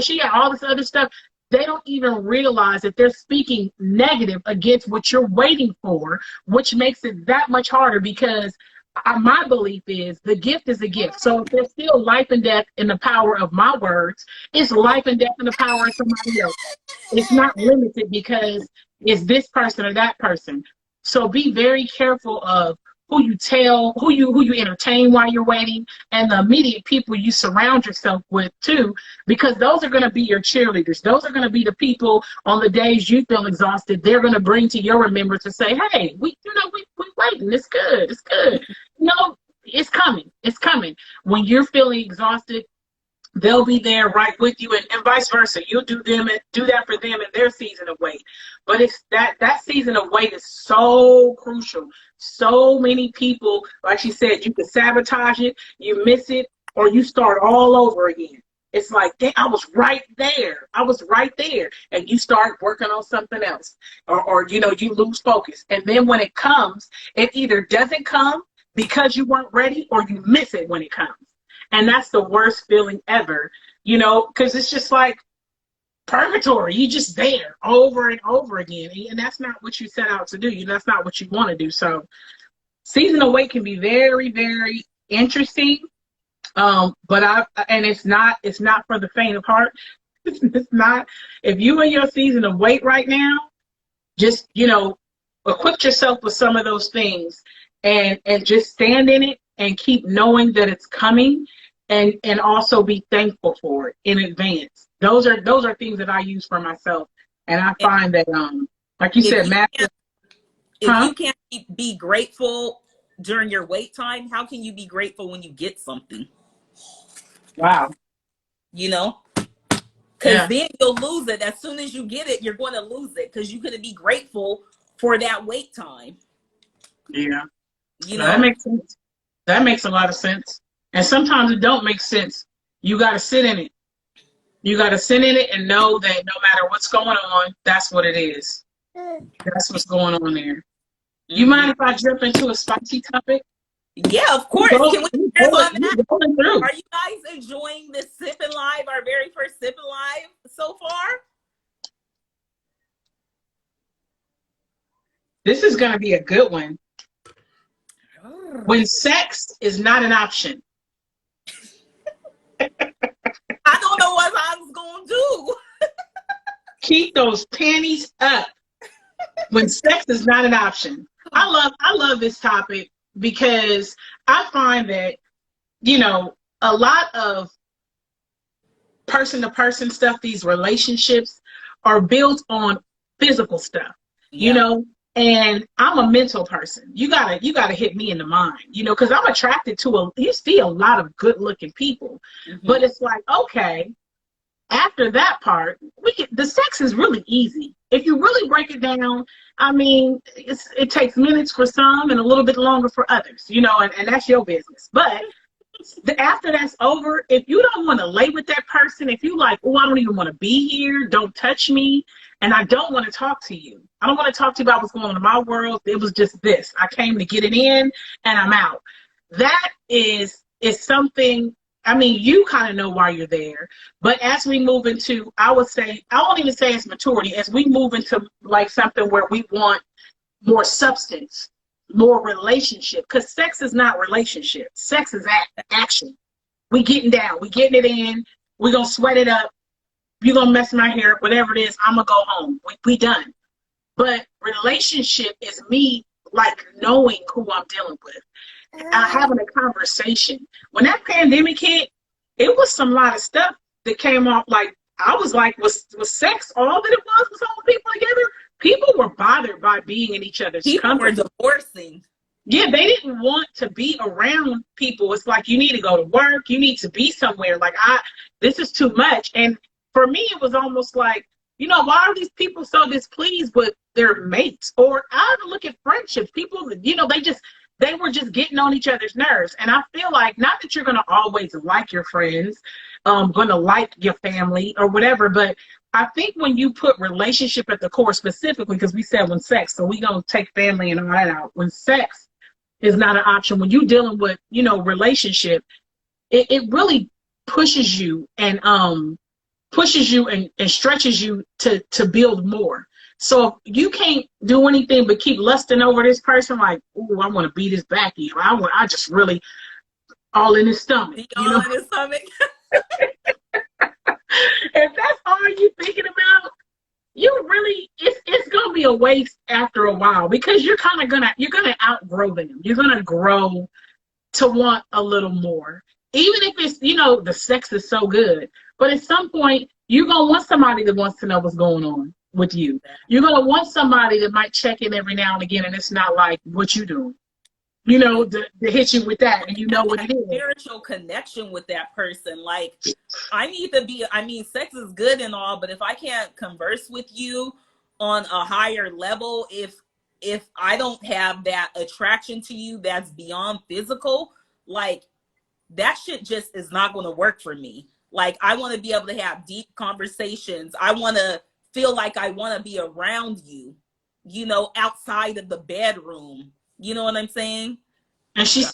she got all this other stuff. They don't even realize that they're speaking negative against what you're waiting for, which makes it that much harder, because my belief is the gift is a gift. So if there's still life and death in the power of my words, it's life and death in the power of somebody else. It's not limited because it's this person or that person. So be very careful of who you tell, who you entertain while you're waiting, and the immediate people you surround yourself with too, because those are going to be your cheerleaders. Those are going to be the people on the days you feel exhausted. They're going to bring to your remembrance to say, hey, we waiting. It's good. It's good. It's coming. It's coming. When you're feeling exhausted, they'll be there right with you, and vice versa. You'll do that for them in their season of wait. But it's that season of wait is so crucial. So many people, like she said, you can sabotage it, you miss it, or you start all over again. It's like, dang, I was right there. And you start working on something else, or you lose focus. And then when it comes, it either doesn't come because you weren't ready, or you miss it when it comes. And that's the worst feeling ever, because it's just like purgatory. You're just there over and over again. And that's not what you set out to do. That's not what you want to do. So season of wait can be very, very interesting. But it's not for the faint of heart. It's not. If you in your season of wait right now, just, equip yourself with some of those things and just stand in it and keep knowing that it's coming. And also be thankful for it in advance. Those are things that I use for myself, and I find that, like you said, you can't be grateful during your wait time, how can you be grateful when you get something? Wow. Because then you'll lose it as soon as you get it. You're going to lose it because you couldn't be grateful for that wait time. Yeah, that makes sense. That makes a lot of sense. And sometimes it don't make sense. You got to sit in it. You got to sit in it and know that no matter what's going on, that's what it is. That's what's going on there. You mind if I jump into a spicy topic? Yeah, of course. Can we hear on that? Are you guys enjoying this Sipping Live, our very first Sipping Live so far? This is going to be a good one. When sex is not an option. I don't know what I was gonna do. Keep those panties up. When sex is not an option. I love this topic because I find that, you know, a lot of person to person stuff, these relationships are built on physical stuff, you know, and I'm a mental person. You gotta hit me in the mind, you know, because I'm attracted to you see a lot of good looking people, but it's like, okay, after that part, the sex is really easy. If you really break it down, I mean, it takes minutes for some and a little bit longer for others, you know, and that's your business. But after that's over, if you don't want to lay with that person, if you like, oh, I don't even want to be here, don't touch me, and I don't want to talk to you. I don't want to talk to you about what's going on in my world. It was just this. I came to get it in and I'm out. That is something, I mean, you kind of know why you're there. But as we move into, I would say, I won't even say it's maturity, as we move into like something where we want more substance, more relationship, because sex is not relationship. Sex is action. We getting down, we getting it in, we gonna sweat it up, you gonna mess my hair up, whatever it is, I'm gonna go home. We done. But relationship is me like knowing who I'm dealing with. Having a conversation. When that pandemic hit, it was some lot of stuff that came off. Like I was like, was sex all that it was holding people together? People were bothered by being in each other's people company. were divorcing. Yeah, they didn't want to be around people. It's like, you need to go to work, you need to be somewhere. Like this is too much. And for me, it was almost like, you know, why are these people so displeased with their mates? Or I even look at friendships. People, you know, they were just getting on each other's nerves. And I feel like, not that you're going to always like your friends, going to like your family or whatever, but I think when you put relationship at the core specifically, because we said when sex, so we going to take family and all that out. When sex is not an option, when you're dealing with, you know, relationship, it really pushes you and stretches you to build more. So if you can't do anything but keep lusting over this person, like, oh, I want to beat his back in. I just really all in his stomach. All in his stomach. If that's all you're thinking about, you really, it's gonna be a waste after a while, because you're gonna outgrow them. You're gonna grow to want a little more. Even if it's, you know, the sex is so good, but at some point you're gonna want somebody that wants to know what's going on with you. You're gonna want somebody that might check in every now and again, and it's not like, what you doing? You know, to hit you with that, and you know what it is. Spiritual connection with that person. Like, I need to be, I mean, sex is good and all, but if I can't converse with you on a higher level, if I don't have that attraction to you that's beyond physical, like, that shit just is not going to work for me. Like, I want to be able to have deep conversations. I want to feel like I want to be around you, you know, outside of the bedroom. You know what I'm saying? And she's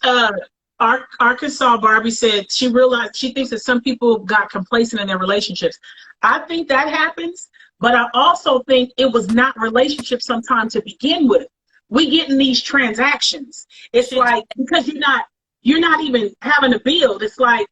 Arkansas Barbie said she realized, she thinks that some people got complacent in their relationships. I think that happens, but I also think it was not relationships sometimes to begin with. We get in these transactions. It's like, because you're not even having to build. It's like,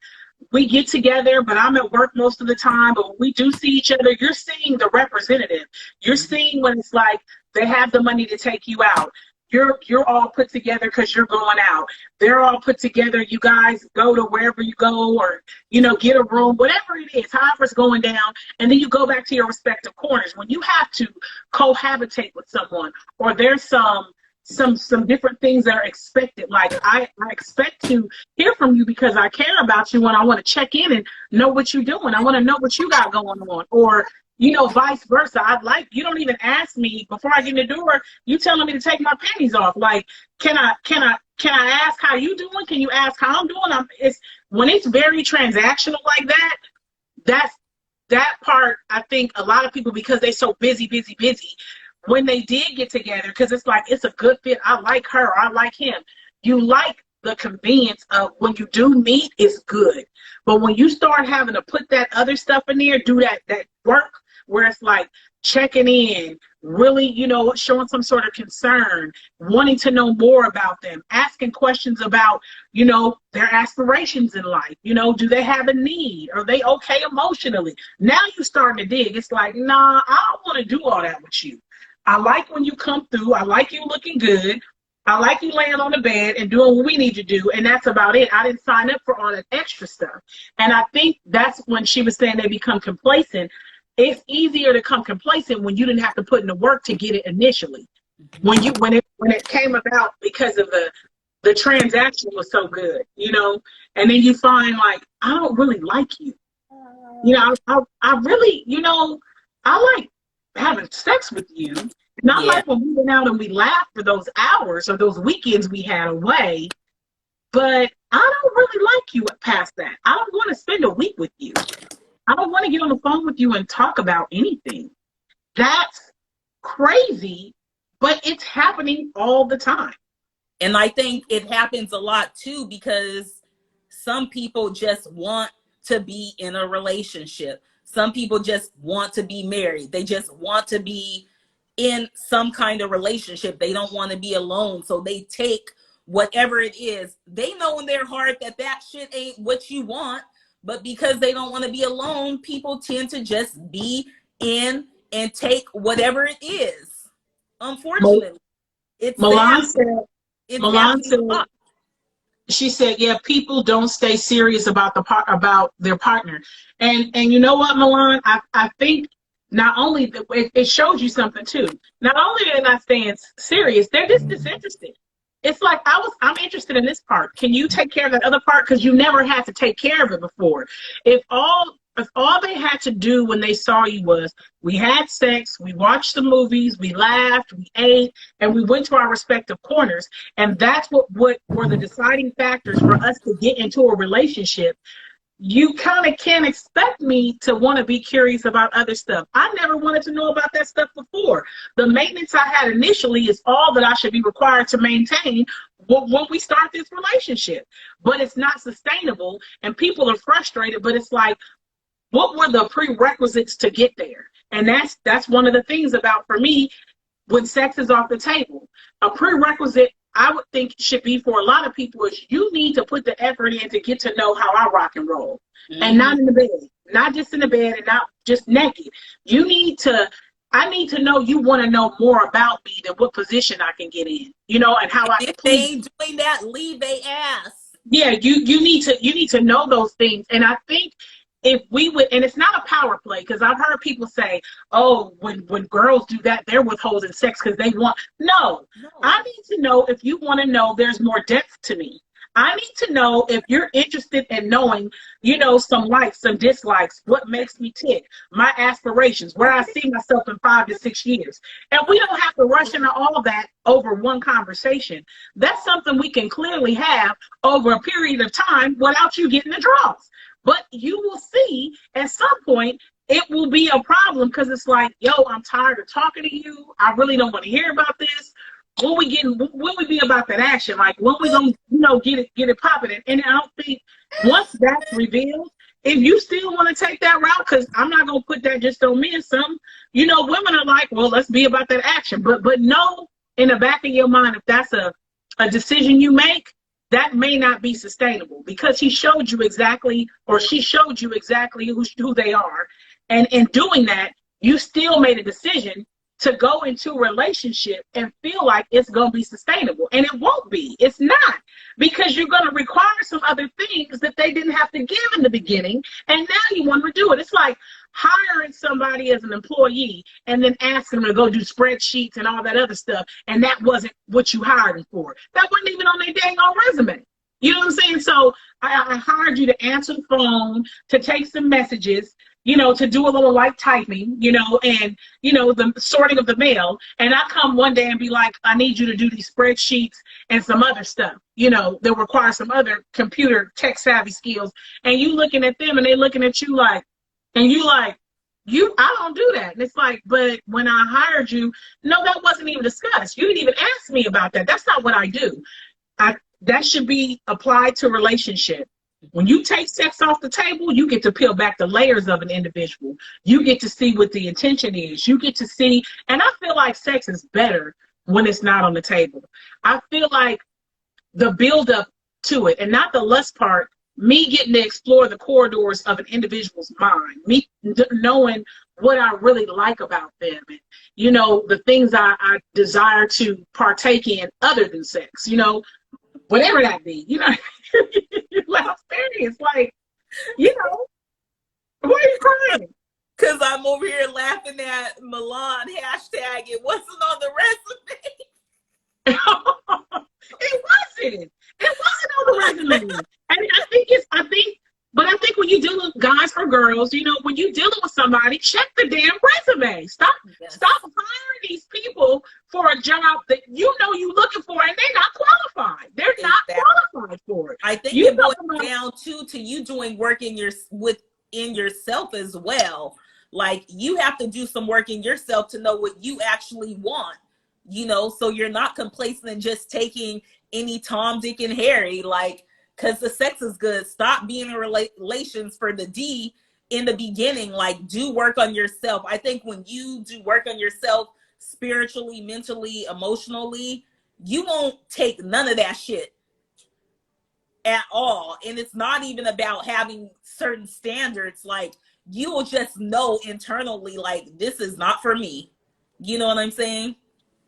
we get together, but I'm at work most of the time, but when we do see each other, you're seeing the representative. You're seeing when it's like they have the money to take you out. You're all put together because you're going out. They're all put together. You guys go to wherever you go, or, you know, get a room, whatever it is, however it's going down. And then you go back to your respective corners. When you have to cohabitate with someone, or there's some different things that are expected. Like, I expect to hear from you because I care about you, and I want to check in and know what you're doing. I want to know what you got going on. Or, you know, vice versa. You don't even ask me before I get in the door. You telling me to take my panties off. Like, can I ask how you doing? Can you ask how I'm doing? When it's very transactional like that, that part, I think a lot of people, because they so busy, when they did get together, because it's like, it's a good fit. I like her, I like him. You like the convenience of when you do meet, it's good. But when you start having to put that other stuff in there, do that work, where it's like checking in, really, you know, showing some sort of concern, wanting to know more about them, asking questions about, you know, their aspirations in life. You know, do they have a need? Are they okay emotionally? Now you starting to dig. It's like, nah, I don't want to do all that with you. I like when you come through. I like you looking good. I like you laying on the bed and doing what we need to do, and that's about it. I didn't sign up for all that extra stuff. And I think that's when she was saying they become complacent. It's easier to become complacent when you didn't have to put in the work to get it initially. When it came about because of the transaction was so good, you know, and then you find like, I don't really like you. You know, I really, you know, I like having sex with you. Not like when we went out and we laughed for those hours or those weekends we had away, but I don't really like you past that. I don't want to spend a week with you. I don't want to get on the phone with you and talk about anything. That's crazy, but it's happening all the time. And I think it happens a lot too, because some people just want to be in a relationship. Some people just want to be married. They just want to be in some kind of relationship. They don't want to be alone. So they take whatever it is. They know in their heart that that shit ain't what you want, but because they don't want to be alone, people tend to just be in and take whatever it is. Unfortunately, it's Milan sad. said, she said, yeah, people don't stay serious about their partner. And you know what, Milan, I think not only it shows you something too. Not only are they not staying serious, they're just disinterested. It's like, I'm interested in this part. Can you take care of that other part? Because you never had to take care of it before. If all they had to do when they saw you was, we had sex, we watched the movies, we laughed, we ate, and we went to our respective corners, and that's what were the deciding factors for us to get into a relationship, you kind of can't expect me to want to be curious about other stuff. I never wanted to know about that stuff before. The maintenance I had initially is all that I should be required to maintain when we start this relationship. But it's not sustainable, and people are frustrated, but it's like, what were the prerequisites to get there? And that's one of the things about, for me, when sex is off the table. A prerequisite I would think should be for a lot of people is you need to put the effort in to get to know how I rock and roll. And not in the bed, not just in the bed and not just naked. I need to know you want to know more about me than what position I can get in, you know, and how I can If they ain't doing that, leave they ass. Yeah, you need to know those things. And I think if we would, and it's not a power play, because I've heard people say, oh, when girls do that, they're withholding sex because they want. No, I need to know if you want to know there's more depth to me. I need to know if you're interested in knowing, you know, some likes, some dislikes, what makes me tick, my aspirations, where I see myself in 5 to 6 years. And we don't have to rush into all of that over one conversation. That's something we can clearly have over a period of time without you getting the draws. But you will see at some point it will be a problem, because it's like, yo, I'm tired of talking to you. I really don't want to hear about this. When we be about that action? Like, when we gonna, you know, get it popping? And I don't think once that's revealed, if you still want to take that route, because I'm not gonna put that just on me and some, you know, women are like, well, let's be about that action. But know in the back of your mind, if that's a decision you make, that may not be sustainable, because he showed you exactly, or she showed you exactly who they are. And in doing that, you still made a decision to go into a relationship and feel like it's going to be sustainable. And it won't be. It's not. Because you're going to require some other things that they didn't have to give in the beginning. And now you want to do it. It's like hiring somebody as an employee and then asking them to go do spreadsheets and all that other stuff. And that wasn't what you hired them for. That wasn't even on their dang on resume. You know what I'm saying? So I hired you to answer the phone, to take some messages, you know, to do a little light typing, you know, and, you know, the sorting of the mail. And I come one day and be like, I need you to do these spreadsheets and some other stuff, you know, that require some other computer tech savvy skills. And you looking at them and they looking at you like, and you like, I don't do that. And it's like, but when I hired you, no, that wasn't even discussed. You didn't even ask me about that. That's not what I do. That should be applied to relationship. When you take sex off the table, you get to peel back the layers of an individual. You get to see what the intention is. You get to see, and I feel like sex is better when it's not on the table. I feel like the build up to it, and not the lust part, me getting to explore the corridors of an individual's mind, me knowing what I really like about them, and, you know, the things I desire to partake in other than sex, you know, whatever that be, you know. You laugh serious, like, you know, why are you crying? Because I'm over here laughing at Milan hashtag it wasn't on the resume. It wasn't. It wasn't on the resume. And I think when you deal with guys or girls, you know, when you dealing with somebody, check the damn resume. Stop hiring these people for a job that you know you looking for and they're not qualified. They're not qualified for it. I think it boils down to you doing work within yourself as well. Like, you have to do some work in yourself to know what you actually want, you know, so you're not complacent and just taking any Tom, Dick, and Harry, like, because the sex is good. Stop being in relations for the D in the beginning. Like, do work on yourself. I think when you do work on yourself spiritually, mentally, emotionally, you won't take none of that shit at all. And it's not even about having certain standards. Like, you will just know internally, like, this is not for me. You know what I'm saying?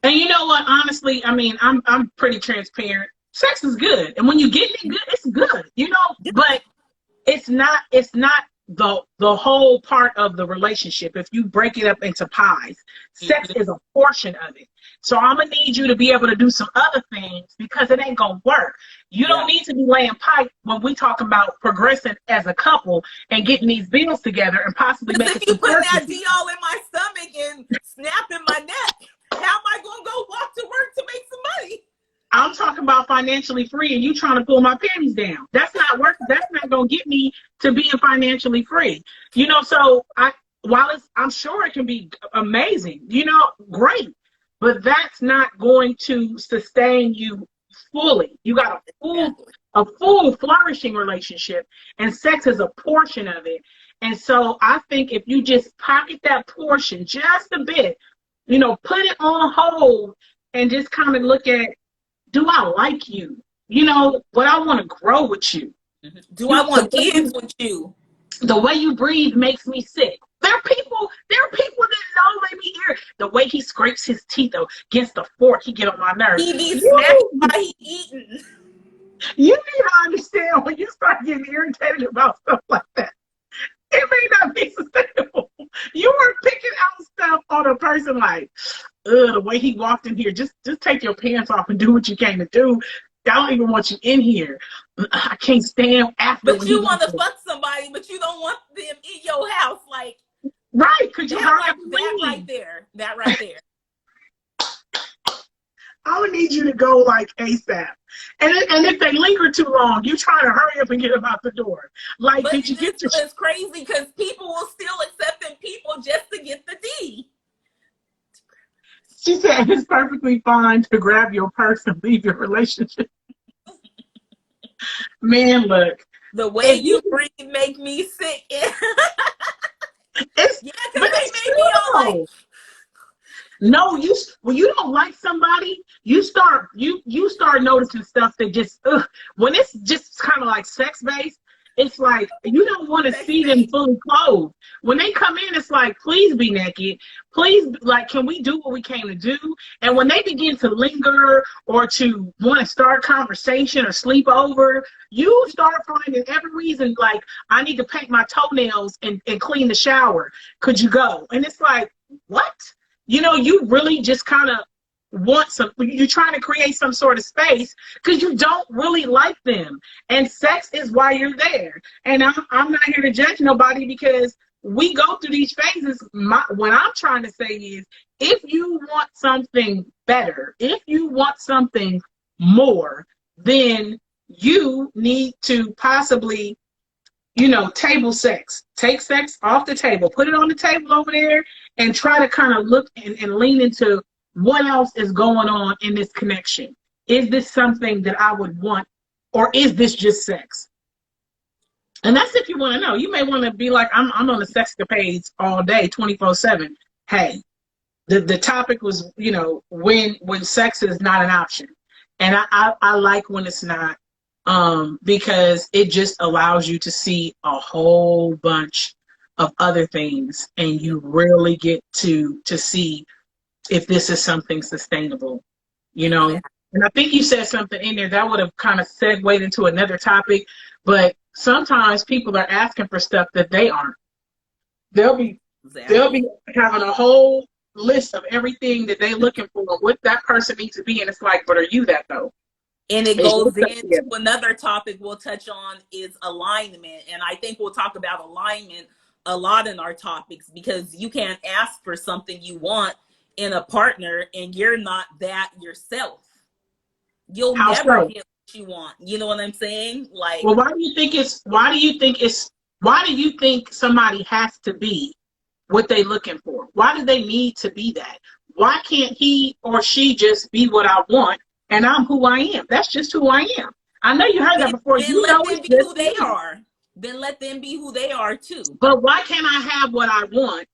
And you know what? Honestly, I mean, I'm pretty transparent. Sex is good, and when you get it good, it's good, you know. But it's not the whole part of the relationship. If you break it up into pies, sex is a portion of it. So I'm gonna need you to be able to do some other things, because it ain't gonna work. You don't need to be laying pipe when we talk about progressing as a couple and getting these bills together and possibly making. If you put that D all in my stomach and snapping my neck, how am I gonna go walk to work to make some money? I'm talking about financially free, and you trying to pull my panties down. That's not working. That's not gonna get me to being financially free. You know, so I'm sure it can be amazing, you know, great, but that's not going to sustain you fully. You got a full flourishing relationship, and sex is a portion of it. And so I think if you just pocket that portion just a bit, you know, put it on hold and just kind of look at, do I like you? You know, what I want to grow with you. Do I want kids with you? The way you breathe makes me sick. There are people that know they be here. The way he scrapes his teeth against the fork, he get on my nerves. He be smacking while he eating. You need to understand, when you start getting irritated about stuff like that, it may not be sustainable. You are picking out stuff on a person like, the way he walked in here, just take your pants off and do what you came to do. I don't even want you in here. I can't stand after. But you want to fuck somebody, but you don't want them in your house, like, right? Could you hurry up? That right there. I would need you to go like ASAP. And if they linger too long, you trying to hurry up and get them out the door. Like, but did you get your? It's crazy because people will still accept people just to get the D. She said it's perfectly fine to grab your purse and leave your relationship. Man, look. The way you breathe make me sick. Because they make me all like. No, when you don't like somebody, you start noticing stuff that just when it's just kind of like sex based, it's like you don't want to see them fully clothed. When they come in, it's like, please be naked. Please, like, can we do what we came to do? And when they begin to linger or to want to start conversation or sleep over, you start finding every reason, like, I need to paint my toenails and clean the shower. Could you go? And it's like, what? You know, you really just kind of you're trying to create some sort of space because you don't really like them. And sex is why you're there. And I'm not here to judge nobody, because we go through these phases. What I'm trying to say is, if you want something better, if you want something more, then you need to possibly, you know, table sex. Take sex off the table. Put it on the table over there and try to kind of look and lean into what else is going on in this connection. Is this something that I would want, or is this just sex? And that's if you want to know. You may want to be like, I'm on the sexcapades all day, 24/7. Hey, the topic was, when sex is not an option. And I like when it's not, because it just allows you to see a whole bunch of other things, and you really get to see if this is something sustainable, you know. Exactly. And I think you said something in there that would have kind of segued into another topic, but sometimes people are asking for stuff that they aren't. They'll be they'll Exactly. be having a whole list of everything that they're looking for, what that person needs to be, and it's like, but are you that though? And it Is your goes stuff into together? another topic we'll touch on is alignment. And I think we'll talk about alignment a lot in our topics, because you can't ask for something you want in a partner and you're not that yourself. You'll How never so? get what you want. You know what I'm saying? Like, Well, why do you think somebody has to be what they looking for? Why do they need to be that? Why can't he or she just be what I want and I'm who I am? That's just who I am. I know you heard that before. then You let know them it's be who just they me. are. Then let them be who they are too. But why can't I have what I want?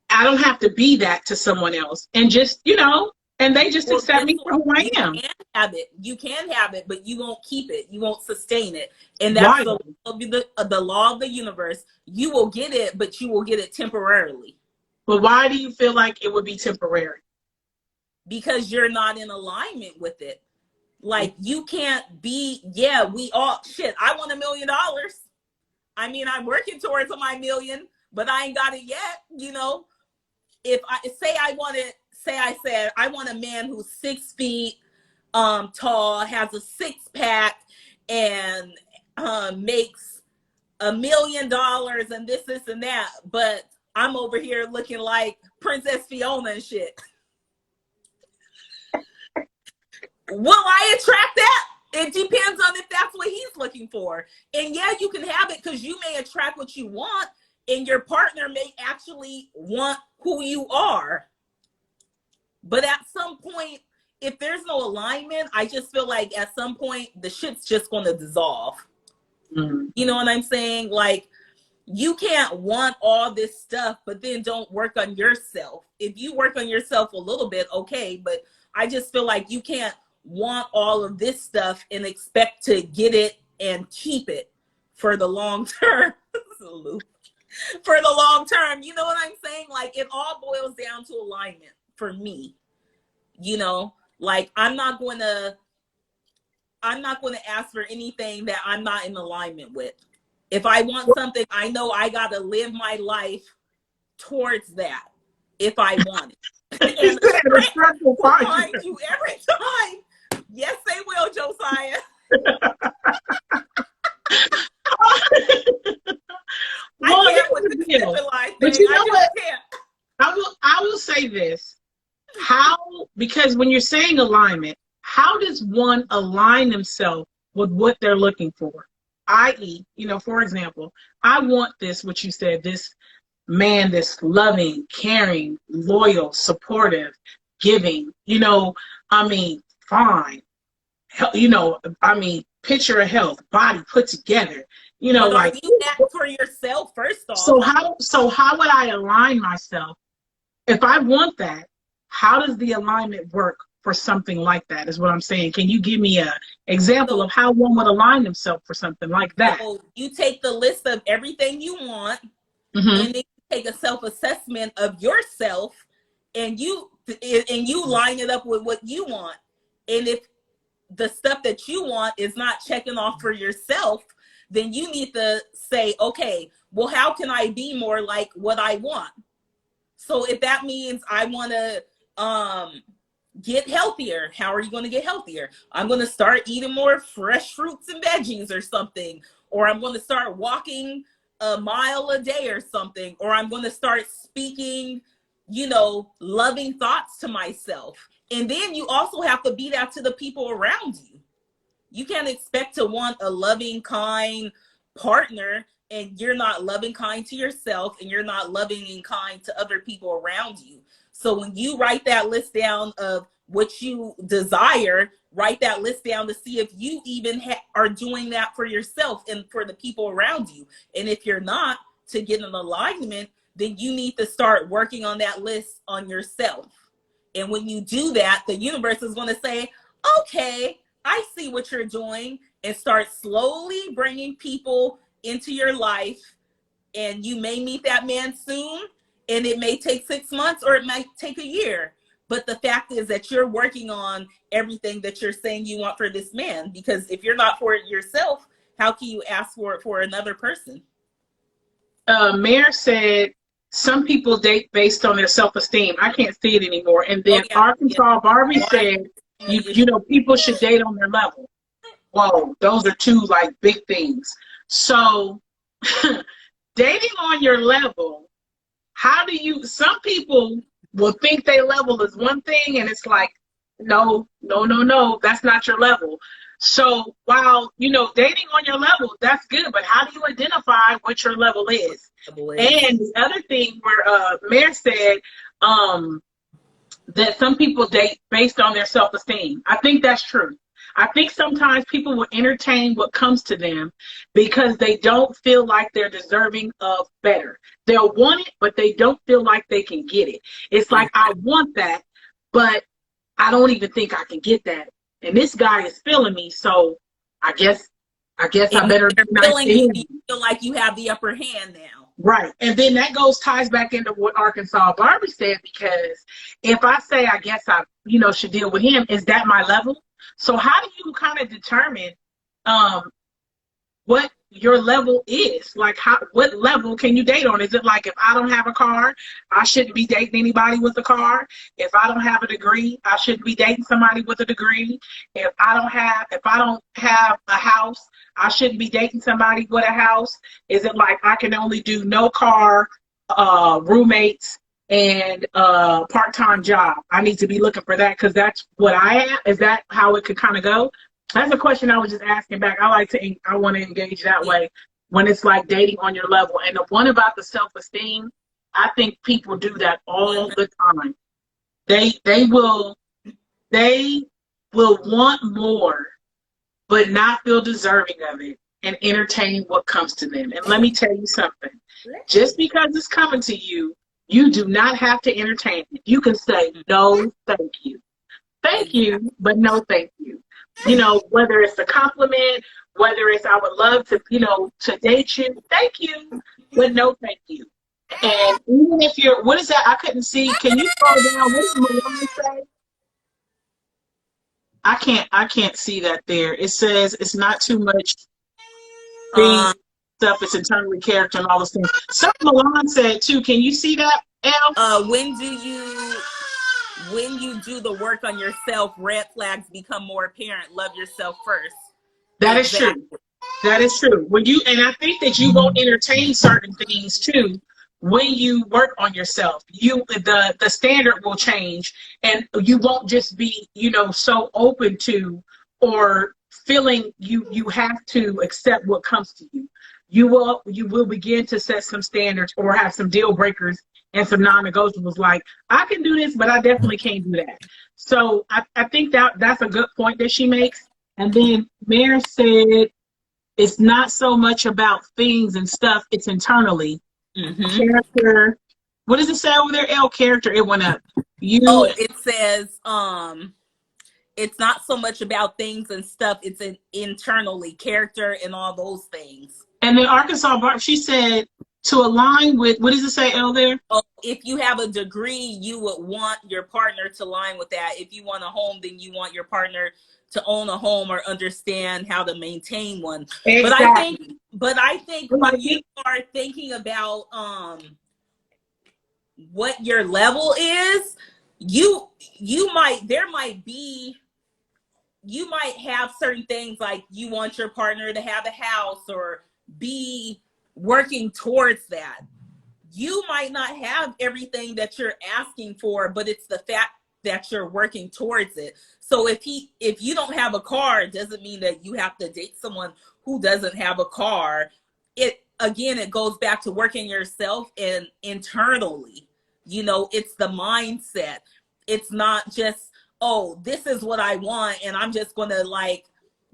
I don't have to be that to someone else, and just, and they just Well, accept guess me for what? who I You am. can have it. You can have it, but you won't keep it. You won't sustain it. And that's Why the though? the law of the universe. You will get it, but you will get it temporarily, But why do you feel like it would be temporary? because you're not in alignment with it. Like, you can't be, yeah, we all, shit, I want $1 million. I mean, I'm working towards my million, but I ain't got it yet. If I say I said I want a man who's 6 feet tall, has a six pack, and makes $1 million and this and that, but I'm over here looking like Princess Fiona and shit. Will I attract that? It depends on if that's what he's looking for. And yeah, you can have it because you may attract what you want, and your partner may actually want who you are. But at some point, if there's no alignment, I just feel like at some point the shit's just going to dissolve. Mm. You know what I'm saying? Like, you can't want all this stuff, but then don't work on yourself. If you work on yourself a little bit, okay, but I just feel like you can't want all of this stuff and expect to get it and keep it for the long term. For the long term, you know what I'm saying? Like, it all boils down to alignment for me. Like, I'm not going to ask for anything that I'm not in alignment with. If I want something, I know I got to live my life towards that if I want it. He And the said a strength stressful will part. find you every time. Yes, they will, Josiah. I Well, can't with here's this the deal. stupid lie But thing. you I know just what? can't. I will say this. Because when you're saying alignment, how does one align themselves with what they're looking for? I.e., for example, I want this, what you said, this man that's loving, caring, loyal, supportive, giving, I mean, fine. Picture of health, body put together, But are like, you that for yourself, first off? so how would I align myself if I want that? How does the alignment work for something like that is what I'm saying. Can you give me a example So, of how one would align themselves for something like that? so you take the list of everything you want, Mm-hmm. and then you take a self-assessment of yourself, and you line it up with what you want. And if the stuff that you want is not checking off for yourself, then you need to say, okay, well, how can I be more like what I want? So if that means I want to get healthier, how are you going to get healthier? I'm going to start eating more fresh fruits and veggies or something, or I'm going to start walking a mile a day or something, or I'm going to start speaking, loving thoughts to myself. And then you also have to be that to the people around you. You can't expect to want a loving, kind partner and you're not loving, kind to yourself, and you're not loving and kind to other people around you. So when you write that list down of what you desire, write that list down to see if you even are doing that for yourself and for the people around you. And if you're not, to get an alignment, then you need to start working on that list on yourself. And when you do that, the universe is going to say, okay, I see what you're doing, and start slowly bringing people into your life. And you may meet that man soon, and it may take 6 months or it might take a year. But the fact is that you're working on everything that you're saying you want for this man, because if you're not for it yourself, how can you ask for it for another person? Mayor said some people date based on their self-esteem. I can't see it anymore. And then Arkansas Barbie said, you know, people should date on their level. Whoa, those are two like big things. So dating on your level, how do you, some people will think their level is one thing, and it's like, no, that's not your level. So while, you know, dating on your level, that's good, but how do you identify what your level is? And the other thing where Mayor said that some people date based on their self-esteem. I think that's true. I think sometimes people will entertain what comes to them because they don't feel like they're deserving of better. They'll want it, but they don't feel like they can get it. It's like, I want that, but I don't even think I can get that. And this guy is feeling me, so I guess I better be nice to him. You feel like you have the upper hand now. Right. And then that ties back into what Arkansas Barbie said, because if I say I guess I, you know, should deal with him, is that my level? So how do you kind of determine what your level is? Like, what level can you date on? Is it like, if I don't have a car, I shouldn't be dating anybody with a car? If I don't have a degree, I shouldn't be dating somebody with a degree? If I don't have a house, I shouldn't be dating somebody with a house? Is it like I can only do no car, roommates, and part-time job? I need to be looking for that because that's what I am. Is that how it could kind of go? That's a question I was just asking back. I want to engage that way when it's like dating on your level. And the one about the self-esteem, I think people do that all the time. They will want more, but not feel deserving of it, and entertain what comes to them. And let me tell you something. Just because it's coming to you, you do not have to entertain it. You can say, no, thank you. Thank you, but no thank you. You know, whether it's a compliment, whether it's I would love to, you know, to date you, thank you, but no thank you. And even if you're, what is that? I couldn't see. Can you scroll down? What does Malone say? I can't see that there. It says it's not too much stuff. It's internally character and all those things. Something Malone said too. Can you see that, Elle? When you do the work on yourself, red flags become more apparent. Love yourself first. That is true. That is true. And I think that you won't entertain certain things too when you work on yourself. The standard will change, and you won't just be, you know, so open to or feeling you have to accept what comes to you. You will begin to set some standards or have some deal breakers and some non-negotiables, like, I can do this, but I definitely can't do that. So I think that's a good point that she makes. And then Mayor said it's not so much about things and stuff, it's internally. Character. What does it say over there, Elle? Character, it went up. It says it's not so much about things and stuff, it's internally, character and all those things. And then Arkansas Barbie, she said, to align with, what does it say, Elle, there? If you have a degree, you would want your partner to align with that. If you want a home, then you want your partner to own a home or understand how to maintain one. Exactly. But I think when you are thinking about what your level is, you might have certain things, like you want your partner to have a house or be working towards that. You might not have everything that you're asking for, but it's the fact that you're working towards it. So if you don't have a car, it doesn't mean that you have to date someone who doesn't have a car. It goes back to working yourself and internally. You know, it's the mindset. It's not just, oh, this is what I want, and I'm just gonna like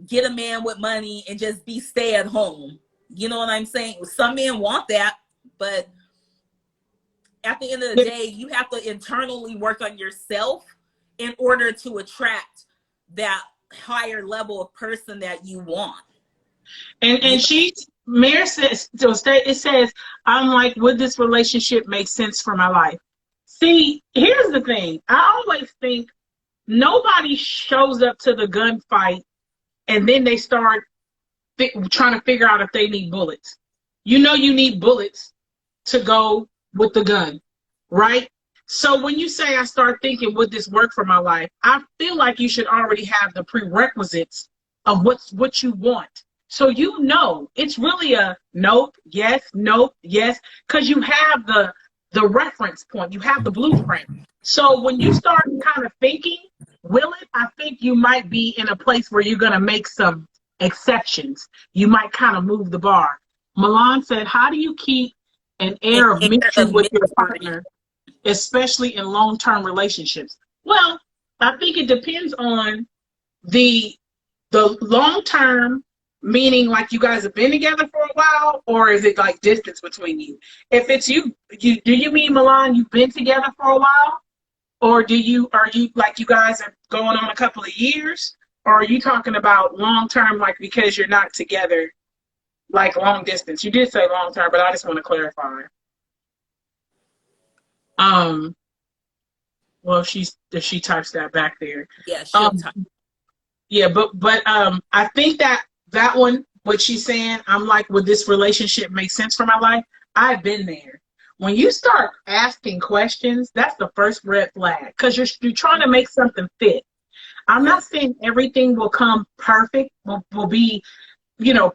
get a man with money and just be stay at home. You know what I'm saying? Some men want that, but at the end of the day, you have to internally work on yourself in order to attract that higher level of person that you want. And she, Mary says, so it says, I'm like, would this relationship make sense for my life? See, here's the thing. I always think nobody shows up to the gunfight and then they start trying to figure out if they need bullets. You know, you need bullets to go with the gun, right? So when you say I start thinking, would this work for my life? I feel like you should already have the prerequisites of what you want. So you know, it's really a nope, yes, because you have the reference point, you have the blueprint. So when you start kind of thinking, will it? I think you might be in a place where you're going to make some exceptions. You might kind of move the bar. Milan said, how do you keep an air of mystery with your partner, especially in long-term relationships? Well, I think it depends on the long-term, meaning like you guys have been together for a while, or is it like distance between you? If it's you do you mean, Milan, you've been together for a while? Or are you like you guys are going on a couple of years? Or are you talking about long-term, like because you're not together, like long distance? You did say long-term, but I just want to clarify. Well, if she types that back there. Yeah, she'll type. Yeah, but I think that one, what she's saying, I'm like, would this relationship make sense for my life? I've been there. When you start asking questions, that's the first red flag, because you're trying to make something fit. I'm not saying everything will come perfect, will be,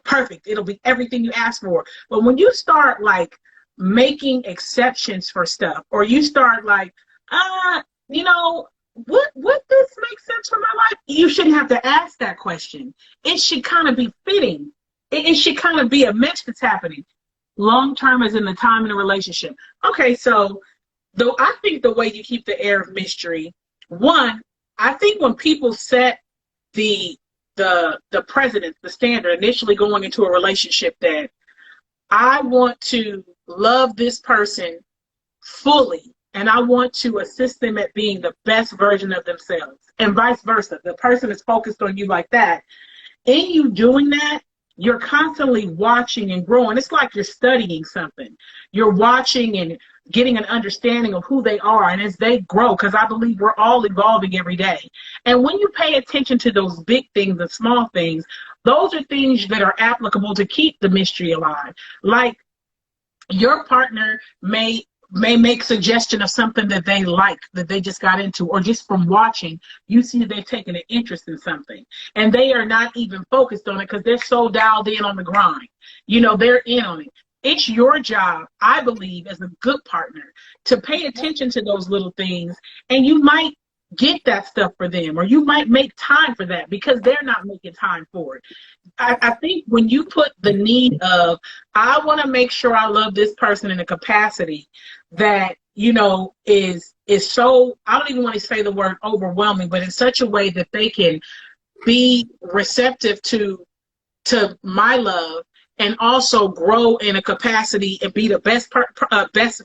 perfect. It'll be everything you ask for. But when you start like making exceptions for stuff, or you start like, would this make sense for my life? You shouldn't have to ask that question. It should kind of be fitting. It should kind of be a match that's happening. Long term is in the time in a relationship. Okay, so though I think the way you keep the air of mystery, one, I think when people set the precedent, the standard, initially going into a relationship, that I want to love this person fully, and I want to assist them at being the best version of themselves, and vice versa. The person is focused on you like that. In you doing that, you're constantly watching and growing. It's like you're studying something. You're watching and getting an understanding of who they are, and as they grow, because I believe we're all evolving every day. And when you pay attention to those big things and small things, those are things that are applicable to keep the mystery alive. Like your partner may make suggestion of something that they like, that they just got into, or just from watching, you see they've taken an interest in something, and they are not even focused on it because they're so dialed in on the grind. They're in on it. It's your job, I believe, as a good partner, to pay attention to those little things, and you might get that stuff for them, or you might make time for that because they're not making time for it. I think when you put the need of, I want to make sure I love this person in a capacity that, is so, I don't even want to say the word overwhelming, but in such a way that they can be receptive to my love, and also grow in a capacity and be the best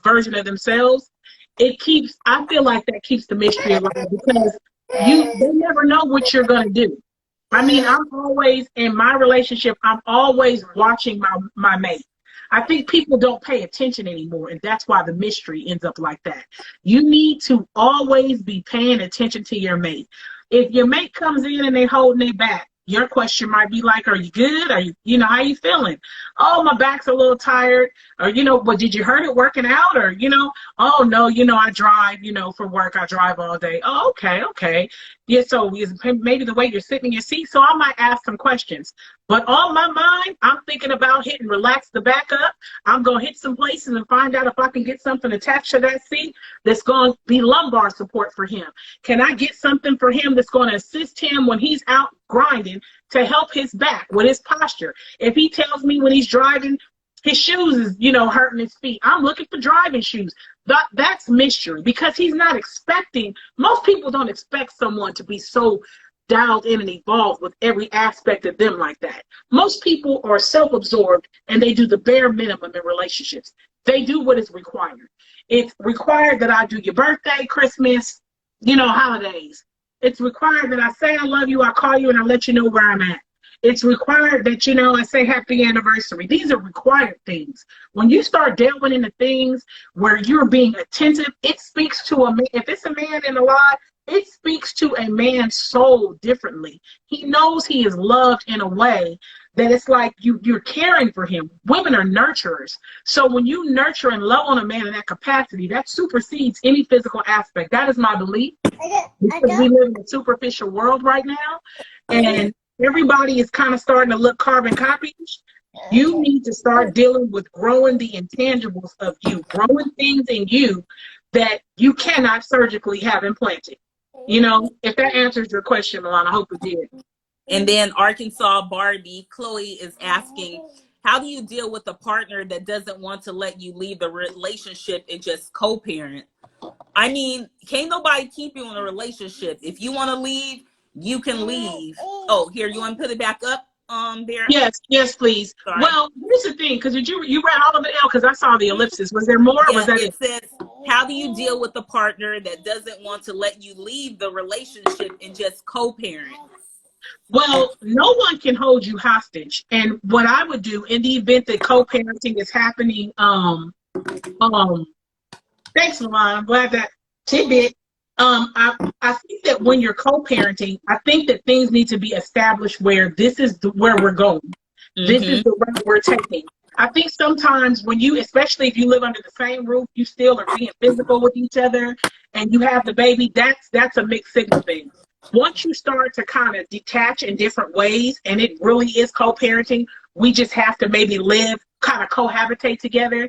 version of themselves. I feel like that keeps the mystery alive, because they never know what you're going to do. I mean, I'm always, in my relationship, I'm always watching my mate. I think people don't pay attention anymore, and that's why the mystery ends up like that. You need to always be paying attention to your mate. If your mate comes in and they holding their back, your question might be like, are you good? Are you, how you feeling? Oh, my back's a little tired. Or, but did you hurt it working out? Or, oh, no, I drive, for work. I drive all day. Oh, okay. Yeah, so maybe the way you're sitting in your seat. So I might ask some questions. But on my mind, I'm thinking about hitting relax the back up. I'm going to hit some places and find out if I can get something attached to that seat that's going to be lumbar support for him. Can I get something for him that's going to assist him when he's out grinding to help his back with his posture? If he tells me when he's driving his shoes is, you know, hurting his feet. I'm looking for driving shoes. That's mystery because he's not expecting, most people don't expect someone to be so dialed in and evolved with every aspect of them like that. Most people are self-absorbed and they do the bare minimum in relationships. They do what is required. It's required that I do your birthday, Christmas, you know, holidays. It's required that I say I love you, I call you, and I let you know where I'm at. It's required that, you know, I say happy anniversary. These are required things. When you start delving into things where you're being attentive, it speaks to a man. If it's a man in a lot, it speaks to a man's soul differently. He knows he is loved in a way that it's like you're caring for him. Women are nurturers. So when you nurture and love on a man in that capacity, that supersedes any physical aspect. That is my belief. Because we live in a superficial world right now. And everybody is kind of starting to look carbon copies. You need to start dealing with growing the intangibles of you, growing things in you that you cannot surgically have implanted. You know, if that answers your question, Milan, I hope it did. And then Arkansas Barbie, Chloe is asking, how do you deal with a partner that doesn't want to let you leave the relationship and just co-parent? I mean, can't nobody keep you in a relationship. If you want to leave, you can leave. Oh, here, you want to put it back up there? Yes, please. Sorry. Well, here's the thing, because you read all of it out, because I saw the ellipsis. Was there more? Or was that it says, how do you deal with a partner that doesn't want to let you leave the relationship and just co-parent? Well, no one can hold you hostage. And what I would do in the event that co-parenting is happening, thanks, Milan. I'm glad that tidbit. I think that when you're co-parenting, I think that things need to be established where this is where we're going. Mm-hmm. This is the route we're taking. I think sometimes when you, especially if you live under the same roof, you still are being physical with each other and you have the baby, that's a mixed signal thing. Once you start to kind of detach in different ways and it really is co-parenting, we just have to maybe live, kind of cohabitate together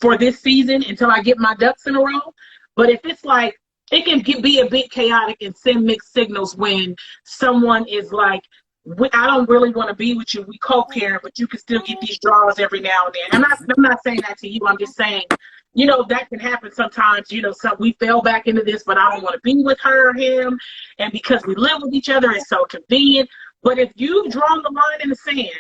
for this season until I get my ducks in a row. But if it's like, it can be a bit chaotic and send mixed signals when someone is like, I don't really want to be with you. We co-parent, but you can still get these draws every now and then. I'm not saying that to you. I'm just saying, you know, that can happen sometimes. You know, we fell back into this, but I don't want to be with her or him. And because we live with each other, it's so convenient. But if you've drawn the line in the sand,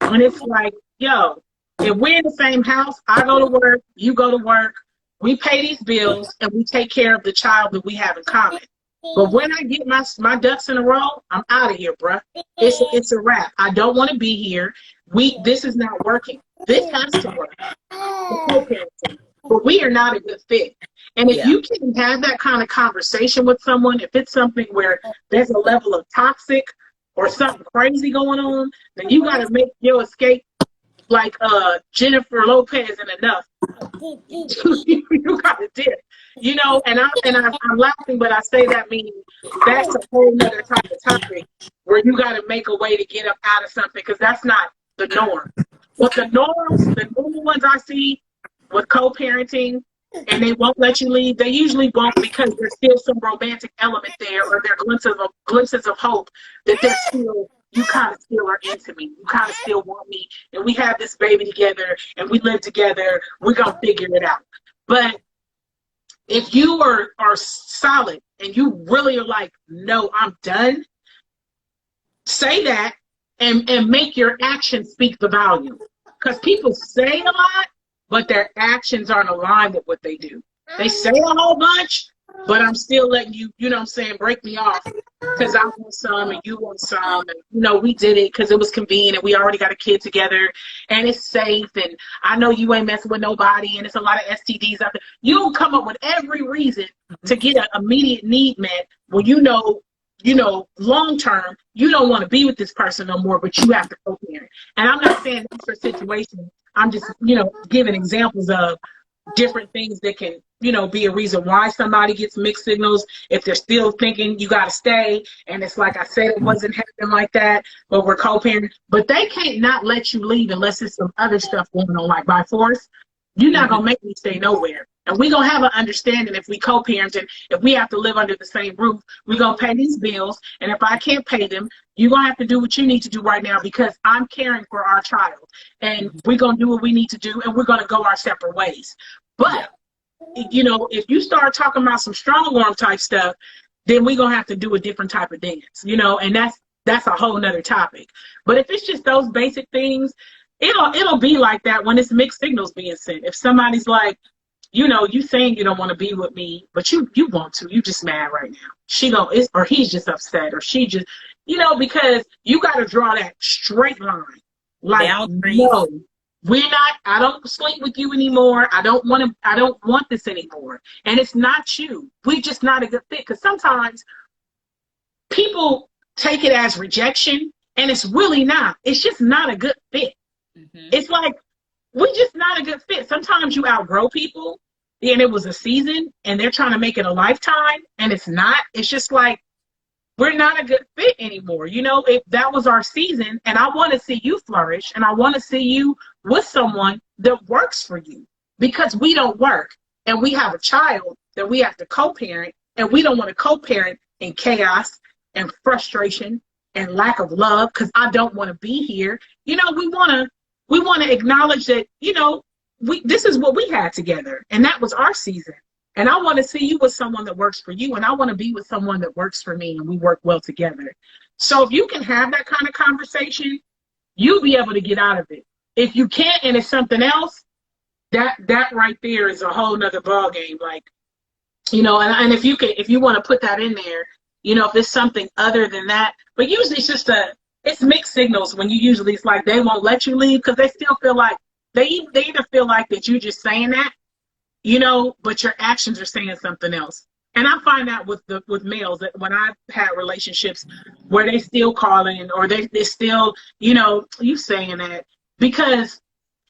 and it's like, yo, if we're in the same house, I go to work, you go to work, we pay these bills, and we take care of the child that we have in common. But when I get my ducks in a row, I'm out of here, bruh. It's a wrap. I don't want to be here. This is not working. This has to work. But we are not a good fit. And if you can have that kind of conversation with someone, if it's something where there's a level of toxic or something crazy going on, then you got to make your escape like Jennifer Lopez and enough. You got to dip. You know, and I'm laughing, but I say that meaning that's a whole nother type of topic where you got to make a way to get up out of something because that's not the norm. But the normal ones I see with co-parenting and they won't let you leave, they usually won't because there's still some romantic element there or there are glimpses of hope that they're still, you kind of still are into me. You kind of still want me. And we have this baby together and we live together. We're going to figure it out. But if you are solid and you really are like, no, I'm done, say that and make your actions speak the volume. Because people say a lot, but their actions aren't aligned with what they do. They say a whole bunch, but I'm still letting you, you know what I'm saying, break me off because I want some and you want some. And, you know, we did it because it was convenient and we already got a kid together and it's safe. And I know you ain't messing with nobody and it's a lot of STDs out there. You'll come up with every reason to get an immediate need met when you know, long term, you don't want to be with this person no more, but you have to co-parent. And I'm not saying that's your situation. I'm just, giving examples of different things that can, be a reason why somebody gets mixed signals. If they're still thinking you got to stay, and it's like I said, it wasn't happening like that, but we're co-parenting. But they can't not let you leave unless there's some other stuff going on, like by force. You're not going to make me stay nowhere. And we're going to have an understanding if we co-parent, and if we have to live under the same roof, we're going to pay these bills. And if I can't pay them, you're going to have to do what you need to do right now because I'm caring for our child. And we're going to do what we need to do, and we're going to go our separate ways. But, you know, if you start talking about some strong arm type stuff, then we're going to have to do a different type of dance, you know, and that's a whole nother topic. But if it's just those basic things, it'll be like that when it's mixed signals being sent. If somebody's like, you know, you saying you don't want to be with me, but you want to. You just mad right now. Or he's just upset, or she just, you know, because you got to draw that straight line. Like, no, we're not. I don't sleep with you anymore. I don't want this anymore. And it's not you. We just not a good fit. Because sometimes people take it as rejection, and it's really not. It's just not a good fit. Mm-hmm. It's like, we're just not a good fit. Sometimes you outgrow people and it was a season and they're trying to make it a lifetime and it's not. It's just like, we're not a good fit anymore. You know, if that was our season and I want to see you flourish and I want to see you with someone that works for you because we don't work and we have a child that we have to co-parent and we don't want to co-parent in chaos and frustration and lack of love because I don't want to be here. You know, we want to acknowledge that, you know, this is what we had together, and that was our season. And I want to see you with someone that works for you, and I want to be with someone that works for me, and we work well together. So if you can have that kind of conversation, you'll be able to get out of it. If you can't, and it's something else, that right there is a whole nother ball game. Like, you know, and if you want to put that in there, you know, if it's something other than that, but usually it's mixed signals when it's like they won't let you leave because they still feel like they either feel like that you're just saying that, you know, but your actions are saying something else. And I find that with males that when I've had relationships where they still calling or they still, you know, you saying that because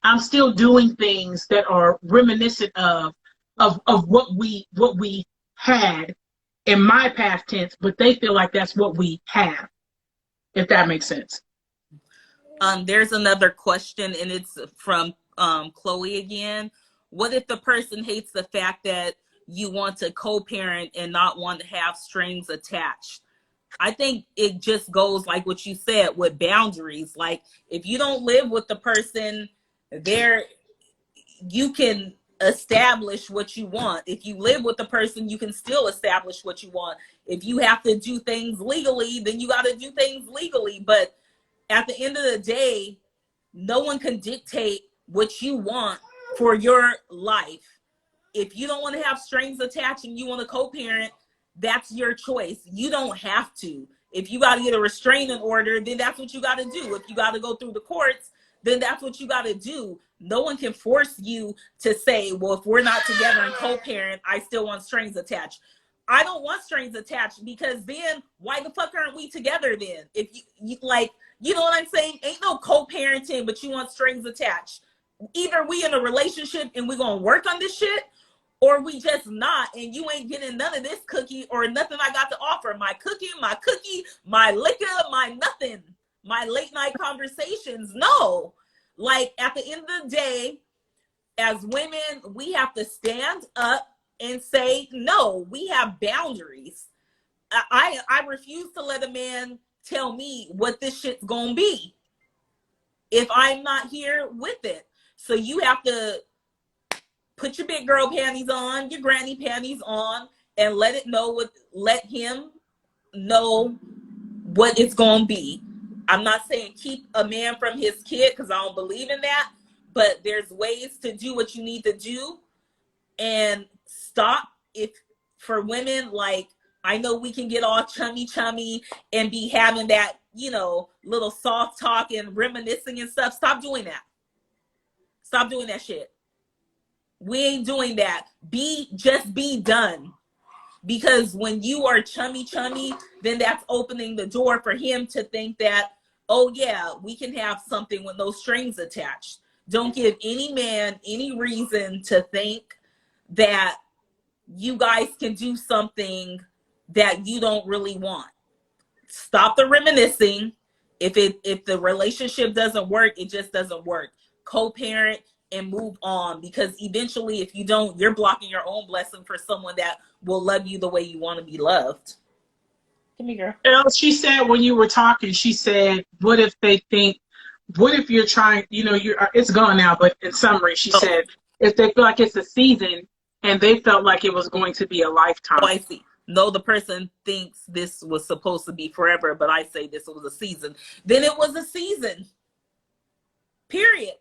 I'm still doing things that are reminiscent of what we had in my past tense, but they feel like that's what we have. If that makes sense. There's another question, and it's from Chloe again. What if the person hates the fact that you want to co-parent and not want to have strings attached? I think it just goes like what you said with boundaries. Like, if you don't live with the person, you can establish what you want. If you live with the person, you can still establish what you want. If you have to do things legally, then you got to do things legally. But at the end of the day, no one can dictate what you want for your life. If you don't want to have strings attached and you want to co-parent, that's your choice. You don't have to. If you got to get a restraining order, then that's what you got to do. If you got to go through the courts, then that's what you got to do. No one can force you to say, well, if we're not together and co-parent, I still want strings attached. I don't want strings attached because then why the fuck aren't we together then? If you like, you know what I'm saying? Ain't no co-parenting, but you want strings attached. Either we in a relationship and we're going to work on this shit, or we just not, and you ain't getting none of this cookie or nothing I got to offer. My cookie, my liquor, my nothing, my late night conversations. No. Like, at the end of the day, as women, we have to stand up and say, no, we have boundaries. I refuse to let a man tell me what this shit's gonna be if I'm not here with it. So you have to put your big girl panties on, your granny panties on, and let him know what it's gonna be. I'm not saying keep a man from his kid because I don't believe in that, but there's ways to do what you need to do and stop. If for women, like, I know we can get all chummy and be having that, you know, little soft talk and reminiscing and stuff. Stop doing that. Stop doing that shit. We ain't doing that. Just be done. Because when you are chummy, then that's opening the door for him to think that, oh yeah, we can have something with no strings attached. Don't give any man any reason to think that you guys can do something that you don't really want. Stop the reminiscing. If the relationship doesn't work, it just doesn't work. Co-parent, and move on, because eventually if you don't, you're blocking your own blessing for someone that will love you the way you want to be loved. Come here, girl. She said when you were talking, she said, what if they think, what if you're trying, it's gone now, but in summary, she said, if they feel like it's a season and they felt like it was going to be a lifetime. Oh, I see. No, the person thinks this was supposed to be forever, but I say this was a season. Then it was a season. Period.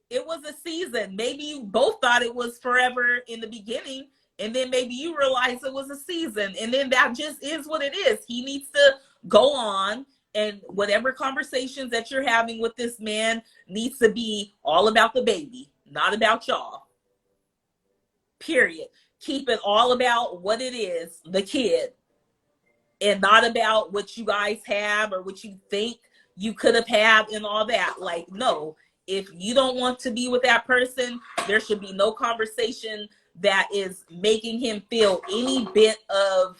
It was a season. Maybe you both thought it was forever in the beginning, and then maybe you realize it was a season, and then that just is what it is. He needs to go on, and whatever conversations that you're having with this man needs to be all about the baby, not about y'all. Period. Keep it all about what it is, the kid, and not about what you guys have or what you think you could have had and all that. Like, no, if you don't want to be with that person, there should be no conversation that is making him feel any bit of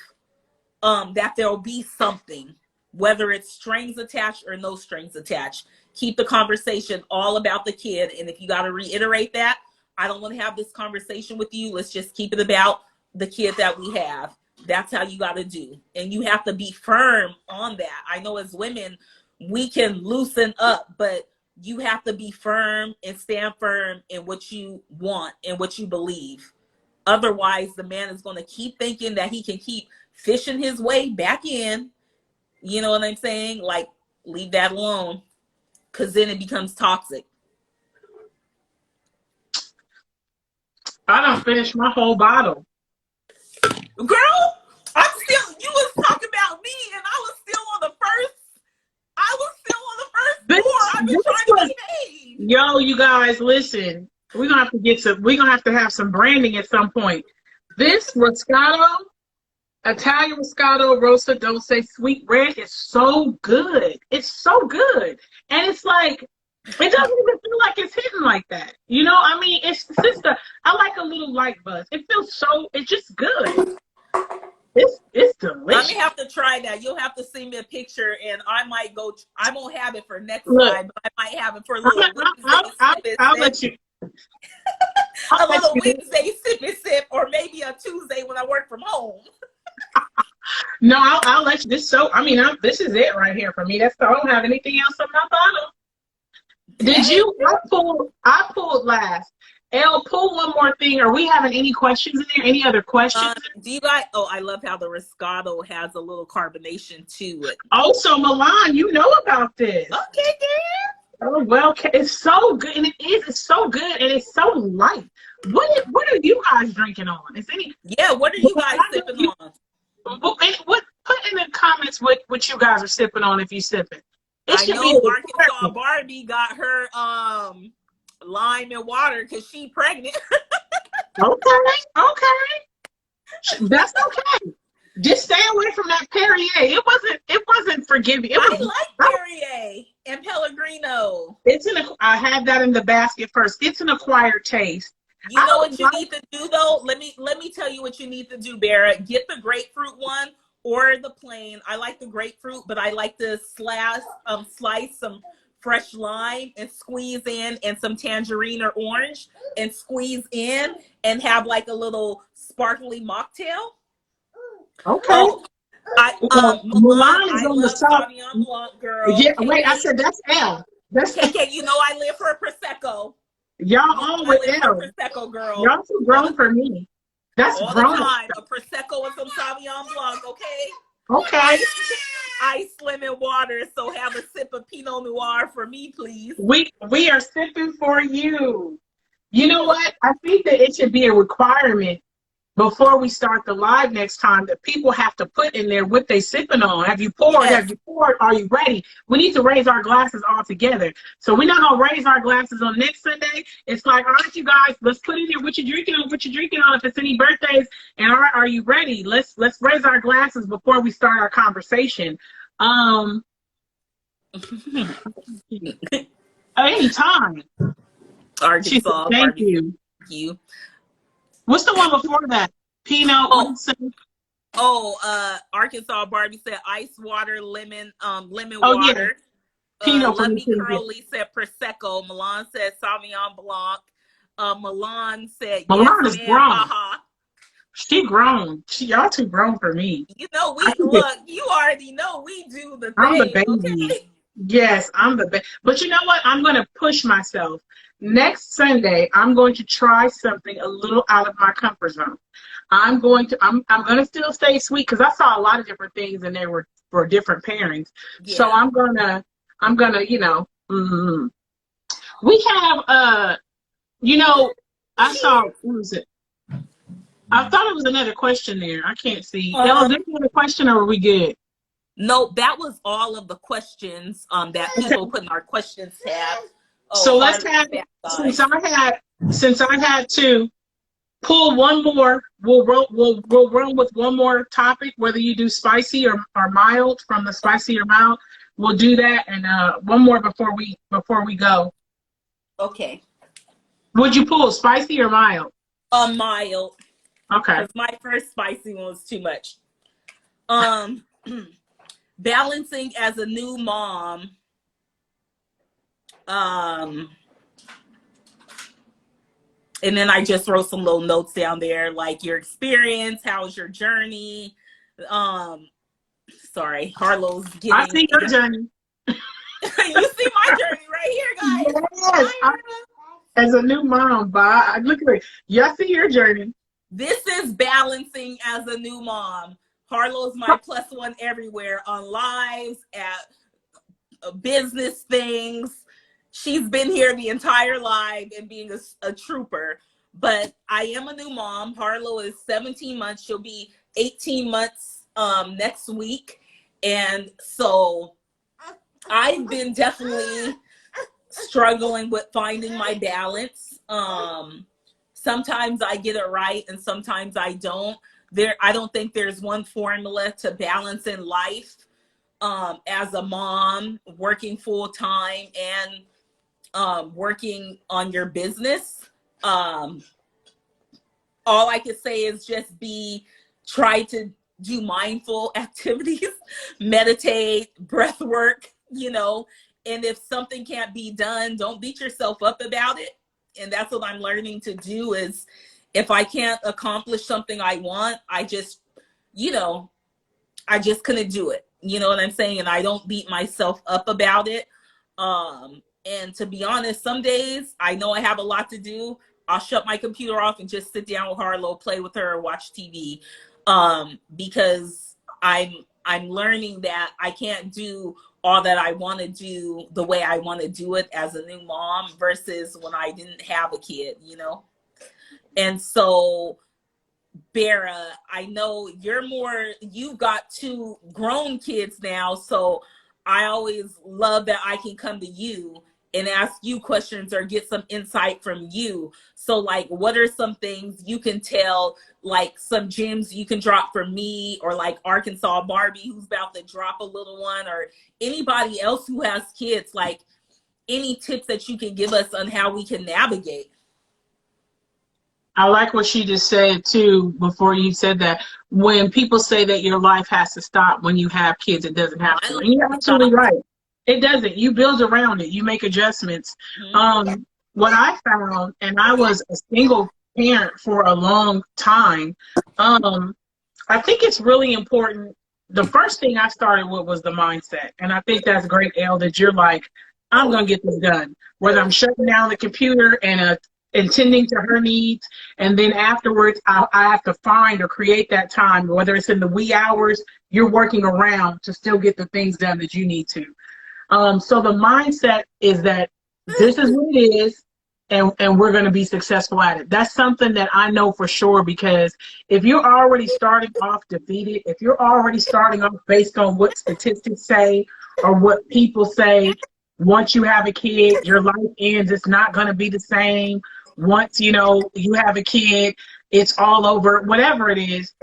that there'll be something, whether it's strings attached or no strings attached. Keep the conversation all about the kid. And if you got to reiterate that, I don't want to have this conversation with you. Let's just keep it about the kid that we have. That's how you got to do. And you have to be firm on that. I know as women, we can loosen up, but you have to be firm and stand firm in what you want and what you believe. Otherwise, the man is going to keep thinking that he can keep fishing his way back in. You know what I'm saying? Like, leave that alone, because then it becomes toxic. I done finished my whole bottle. Girl, you was talking about me, and I was still on the first floor. I've been trying to behave. Yo, you guys, listen. We're gonna have to have some branding at some point. This Moscato, Italian Moscato Rosa Dolce Sweet Red is so good. It's so good. And it's like, it doesn't even feel like it's hitting like that. You know, I mean, it's just I like a little light buzz. It feels it's just good. It's delicious. Let me have to try that. You'll have to send me a picture, and I won't have it for next time, but I might have it for a little I'll let you. A little Wednesday sip and sip, or maybe a Tuesday when I work from home. No, I'll let you. This is it right here for me. I don't have anything else in my bottle. Did you? I pulled last. Elle, pull one more thing. Are we having any questions in there? Any other questions? Do you guys? Oh, I love how the Moscato has a little carbonation to it. Also, Milan, you know about this. Okay, girl. Oh, well, it's so good, and it's so good, and it's so light. What are you guys drinking on? What are you guys sipping on? Put in the comments what you guys are sipping on if you sipping. I know Arkansas Barbie got her lime and water because she pregnant. Okay. That's okay. Just stay away from that Perrier. It wasn't forgiving. I like Perrier and Pellegrino. I had that in the basket first. It's an acquired taste. You know what you need to do though? Let me tell you what you need to do, Barrett. Get the grapefruit one or the plain. I like the grapefruit, but I like to slice some fresh lime and squeeze in, and some tangerine or orange and squeeze in, and have like a little sparkly mocktail. Okay. Milan is I on the love top. Sauvignon Blanc, girl. Yeah, wait, I said that's L. That's KK, you know I live for a Prosecco. Y'all on with L. Prosecco, girl. Y'all too grown for me. That's all grown. The time. A Prosecco and some Sauvignon Blanc, okay? Okay. Ice, lemon, water. So have a sip of Pinot Noir for me, please. We are sipping for you. You know what? I think that it should be a requirement before we start the live next time that people have to put in there what they sipping on. Have you poured? Yes. Have you poured? Are you ready? We need to raise our glasses all together. So we're not gonna raise our glasses on next Sunday. It's like, all right, you guys, let's put in here what you're drinking on, if it's any birthdays, and all right, are you ready? Let's raise our glasses before we start our conversation. Anytime. Arkansas. Thank you. What's the one before that? Pinot. Arkansas Barbie said ice water, lemon water. Yeah. Pinot. Lovely Curly said Prosecco. Milan said Sauvignon Blanc. Milan said, yes, Milan is man, grown. haha. She grown. Y'all too grown for me. You know, I we think look, you already know we do the I'm the thing, baby. okay? Yes, I'm the baby. But you know what? I'm going to push myself. Next Sunday, I'm going to try something a little out of my comfort zone. I'm going to still stay sweet because I saw a lot of different things and they were for different pairings. So Yeah. I'm gonna, we have, I saw, what was it? I thought it was another question there. I can't see. Elle, is there another question or are we good? No, that was all of the questions that Okay. people put in our questions tab. Oh, So let's have, since I had to pull one more, we'll run with one more topic, whether you do spicy or mild from the spicy or mild. We'll do that, and one more before we go. Okay. Would you pull spicy or mild? Mild. Okay. Because my first spicy one was too much. Balancing as a new mom. And then I just wrote some little notes down there, like your experience, how's your journey? Sorry, Harlow's getting. I see your journey. You see my journey right here, guys. Yes, as a new mom, look at it. You see your journey. This is balancing as a new mom. Harlow's my plus one everywhere, on lives, at business things. She's been here the entire life and being a trooper. But I am a new mom. Harlow is 17 months. She'll be 18 months next week. And so I've been definitely struggling with finding my balance. Sometimes I get it right and sometimes I don't. I don't think there's one formula to balance in life as a mom, working full time and working on your business. All I can say is just try to do mindful activities, meditate, breath work, and if something can't be done, don't beat yourself up about it. And that's what I'm learning to do is if I can't accomplish something I want, I just couldn't do it. You know what I'm saying? And I don't beat myself up about it. And to be honest, some days I know I have a lot to do. I'll shut my computer off and just sit down with Harlow, play with her, watch TV. Because I'm learning that I can't do all that I want to do the way I want to do it as a new mom versus when I didn't have a kid, And so, Bera, I know you've got 2 grown kids now, so I always love that I can come to you and ask you questions or get some insight from you. So like, what are some things you can tell, like some gems you can drop for me, or like Arkansas Barbie, who's about to drop a little one, or anybody else who has kids, like any tips that you can give us on how we can navigate? I like what she just said too before you said that. When people say that your life has to stop when you have kids, it doesn't have to. And you're absolutely right. It doesn't. You build around it. You make adjustments. Mm-hmm. What I found, and I was a single parent for a long time, I think it's really important. The first thing I started with was the mindset. And I think that's great, Elle, that you're like, I'm going to get this done. Whether I'm shutting down the computer and attending to her needs, and then afterwards I have to find or create that time, whether it's in the wee hours, you're working around to still get the things done that you need to. So the mindset is that this is what it is, and we're going to be successful at it. That's something that I know for sure, because if you're already starting off defeated, if you're already starting off based on what statistics say or what people say, once you have a kid, your life ends, it's not going to be the same. Once, you have a kid, it's all over, whatever it is.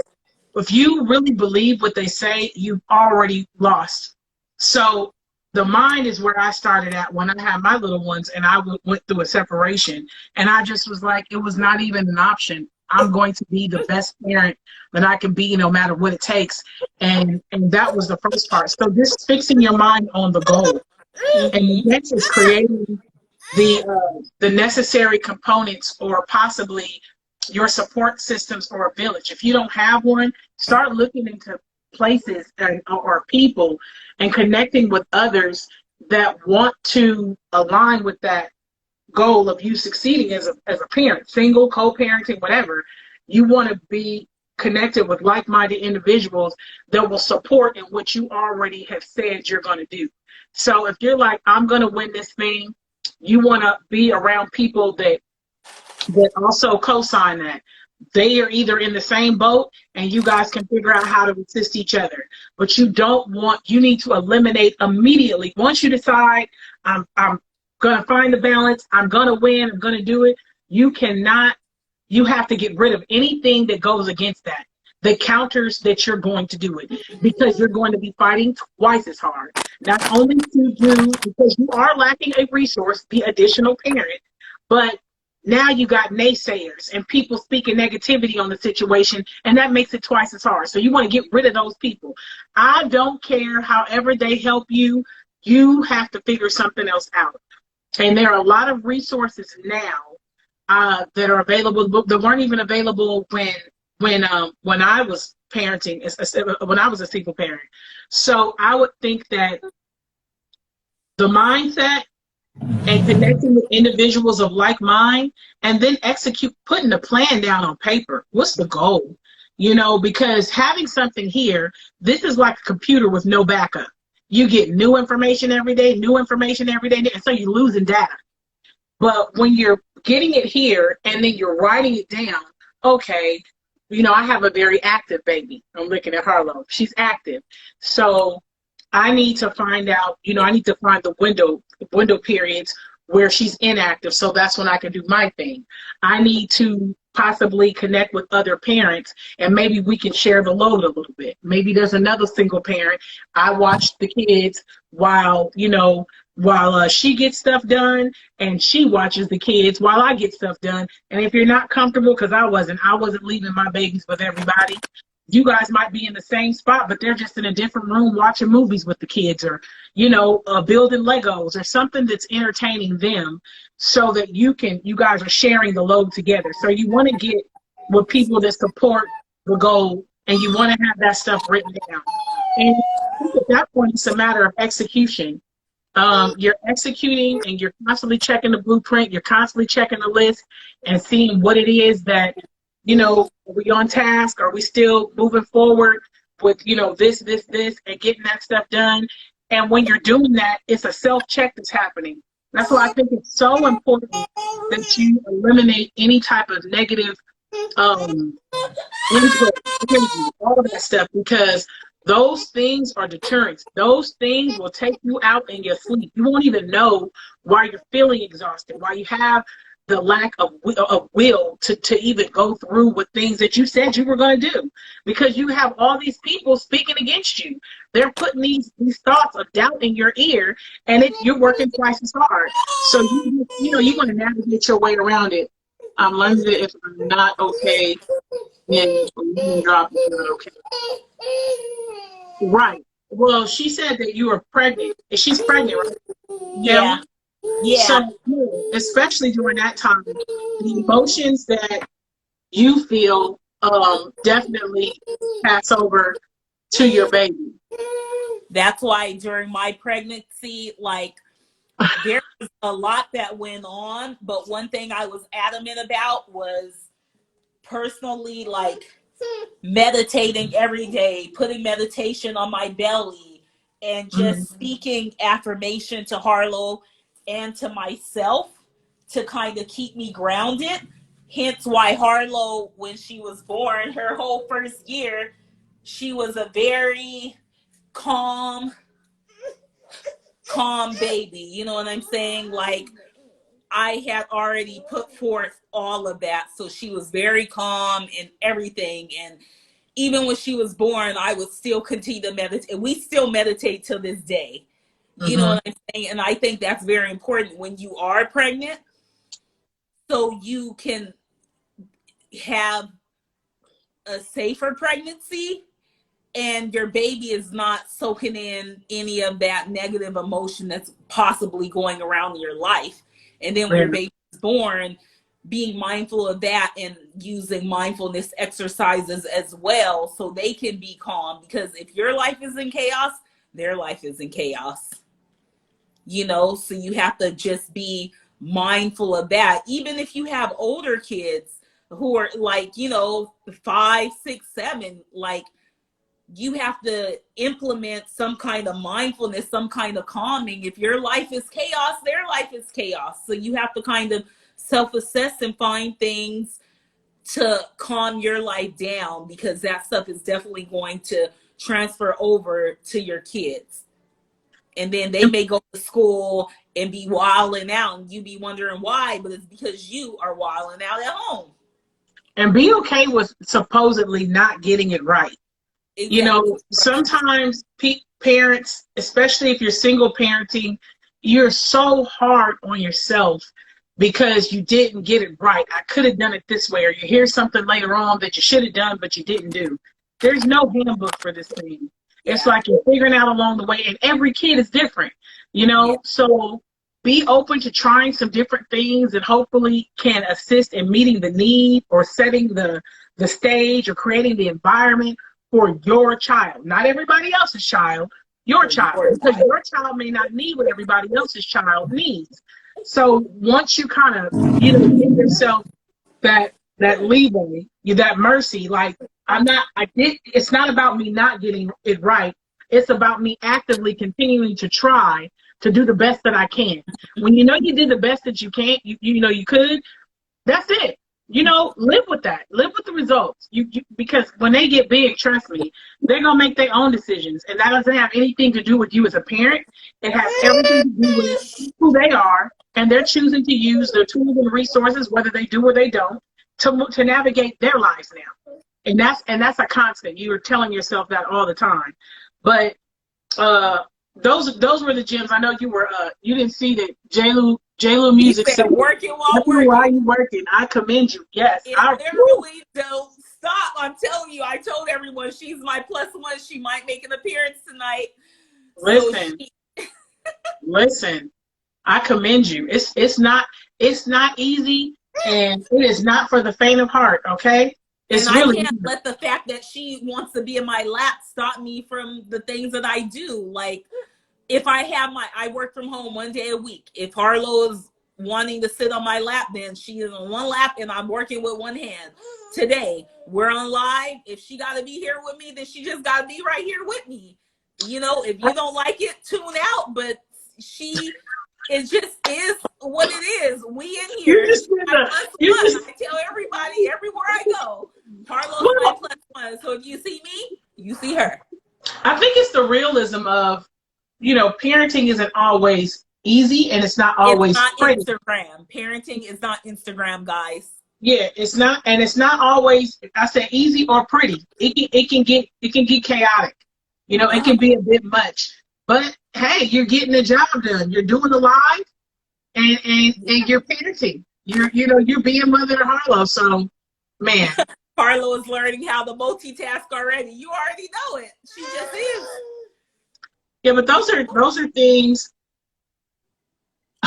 If you really believe what they say, you've already lost. So the mind is where I started at when I had my little ones and I went through a separation. And I just was like, it was not even an option. I'm going to be the best parent that I can be, no matter what it takes. And that was the first part. So just fixing your mind on the goal. And the next is creating the necessary components, or possibly your support systems or a village. If you don't have one, start looking into places or people and connecting with others that want to align with that goal of you succeeding as a parent, single, co-parenting, whatever. You want to be connected with like-minded individuals that will support in what you already have said you're going to do. So if you're like, I'm going to win this thing, you want to be around people that also co-sign that. They are either in the same boat and you guys can figure out how to assist each other. But you need to eliminate immediately. Once you decide, I'm going to find the balance, I'm going to win, I'm going to do it, you have to get rid of anything that goes against that, that counters that you're going to do it, because you're going to be fighting twice as hard. Not only because you are lacking a resource, the additional parent, but now you got naysayers and people speaking negativity on the situation, and that makes it twice as hard. So you want to get rid of those people. I don't care however they help you, you have to figure something else out. And there are a lot of resources now that are available that weren't even available when I was parenting, when I was a single parent. So I would think that the mindset and connecting with individuals of like mind, and then putting the plan down on paper. What's the goal? Because having something here, this is like a computer with no backup. You get new information every day, and so you're losing data. But when you're getting it here and then you're writing it down, okay, I have a very active baby. I'm looking at Harlow. She's active. So I need to find out, I need to find the window periods where she's inactive. So that's when I can do my thing. I need to possibly connect with other parents, and maybe we can share the load a little bit. Maybe there's another single parent. I watch the kids while she gets stuff done, and she watches the kids while I get stuff done. And if you're not comfortable, because I wasn't leaving my babies with everybody. You guys might be in the same spot, but they're just in a different room watching movies with the kids, or, building Legos or something that's entertaining them, so that you guys are sharing the load together. So you want to get with people that support the goal, and you want to have that stuff written down. And at that point, it's a matter of execution. You're executing, and you're constantly checking the blueprint. You're constantly checking the list and seeing what it is that, are we on task? Are we still moving forward with, this, and getting that stuff done? And when you're doing that, it's a self-check that's happening. That's why I think it's so important that you eliminate any type of negative input, all of that stuff, because those things are deterrents. Those things will take you out in your sleep. You won't even know why you're feeling exhausted, why you have the lack of will to even go through with things that you said you were going to do, because you have all these people speaking against you. They're putting these thoughts of doubt in your ear, and you're working twice as hard. So you're going to navigate your way around it. Lindsay, if I'm not okay, then drop it. Not okay. Right. Well, she said that you were pregnant. She's pregnant, right? Yeah. Yeah. So, especially during that time, the emotions that you feel definitely pass over to your baby. That's why during my pregnancy, there was a lot that went on, but one thing I was adamant about was personally, meditating every day, putting meditation on my belly, and just speaking affirmation to Harlow and to myself to kind of keep me grounded. Hence why Harlow, when she was born, her whole first year, she was a very calm baby. You know what I'm saying? I had already put forth all of that. So she was very calm and everything. And even when she was born, I would still continue to meditate. We still meditate till this day. You know what I'm saying? And I think that's very important when you are pregnant, so you can have a safer pregnancy and your baby is not soaking in any of that negative emotion that's possibly going around in your life. And then when your baby is born, being mindful of that and using mindfulness exercises as well so they can be calm. Because if your life is in chaos, their life is in chaos. You know, so you have to just be mindful of that. Even if you have older kids who are like, you know, 5, 6, 7, like you have to implement some kind of mindfulness, some kind of calming. If your life is chaos, their life is chaos. So you have to kind of self-assess and find things to calm your life down, because that stuff is definitely going to transfer over to your kids. And then they may go to school and be wilding out and you be wondering why, but it's because you are wilding out at home. And be okay with supposedly not getting it right. Exactly. You know, sometimes parents, especially if you're single parenting, you're so hard on yourself because you didn't get it right. I could have done it this way, or you hear something later on that you should have done, but you didn't do. There's no handbook for this thing. Yeah. It's like you're figuring out along the way, and every kid is different, you know? Yeah. So be open to trying some different things that hopefully can assist in meeting the need or setting the stage or creating the environment for your child. Not everybody else's child, your child. Because your child may not need what everybody else's child needs. So once you kind of, you know, give yourself that leeway, that mercy, like it's not about me not getting it right. It's about me actively continuing to try to do the best that I can. When you know you did the best that you can, you know you could, that's it. You know, live with that. Live with the results. Because when they get big, trust me, they're going to make their own decisions. And that doesn't have anything to do with you as a parent. It has everything to do with who they are. And they're choosing to use their tools and resources, whether they do or they don't, to navigate their lives now. And that's a constant. You're telling yourself that all the time. But those were the gems. I know you didn't see that JLu Music said working while you working. I commend you. Yes. I literally don't stop. I'm telling you, I told everyone she's my +1. She might make an appearance tonight. Listen, I commend you. It's not easy, and it is not for the faint of heart, okay? It's and really I can't let the fact that she wants to be in my lap stop me from the things that I do. Like, if I work from home 1 day a week. If Harlow is wanting to sit on my lap, then she is on one lap and I'm working with one hand. Today, we're on live. If she got to be here with me, then she just got to be right here with me. You know, if you don't like it, tune out. But it just is what it is. We in here. I tell everybody everywhere I go, Harlow's my +1. So if you see me, you see her. I think it's the realism of, you know, parenting isn't always easy, and it's not always pretty. Instagram. Parenting is not Instagram, guys. Yeah, it's not, and it's not always, I say, easy or pretty. It can get chaotic. You know, it can be a bit much. But hey, you're getting the job done. You're doing the live, and you're parenting. You're being mother to Harlow. So, man, Harlow is learning how to multitask already. You already know it. She just is. Yeah, but those are things.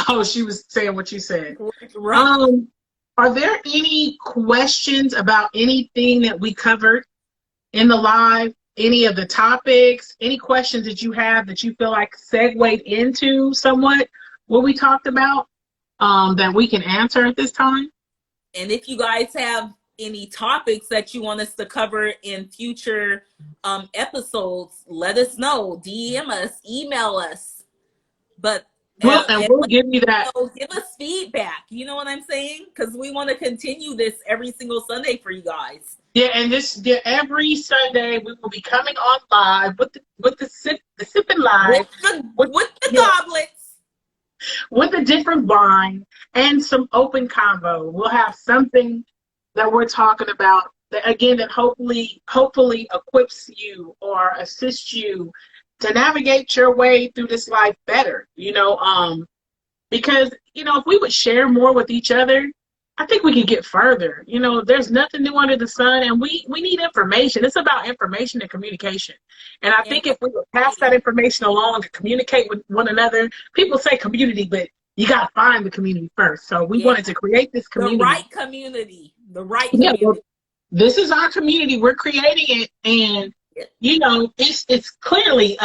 Oh, she was saying what you said. Right. Are there any questions about anything that we covered in the live? Any of the topics? Any questions that you have that you feel like segued into somewhat what we talked about that we can answer at this time? And if you guys have any topics that you want us to cover in future episodes, let us know. DM us, email us. But we'll give you that. Give us feedback. You know what I'm saying? Because we want to continue this every single Sunday for you guys. Yeah, and every Sunday we will be coming on live with the sipping live with the goblets, with a different wine and some open convo. We'll have something that we're talking about that, again, that hopefully equips you or assists you to navigate your way through this life better. You know, because if we would share more with each other, I think we can get further. You know, there's nothing new under the sun, and we need information. It's about information and communication. And I think if we would pass that information along to communicate with one another, people say community, but you got to find the community first. So we wanted to create this community. The right community. The right Yeah, community. well, this is our community. We're creating it, and you know, it's clearly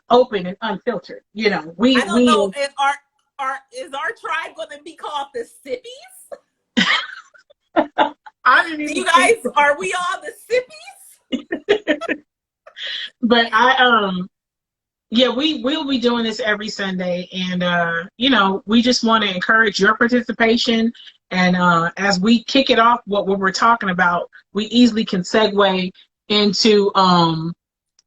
open and unfiltered. You know, I don't know. Is our tribe going to be called the Sippies? I didn't even You guys, are we all the Sippies? But yeah, we'll be doing this every Sunday, and you know, we just want to encourage your participation. And as we kick it off, what we're talking about, we easily can segue into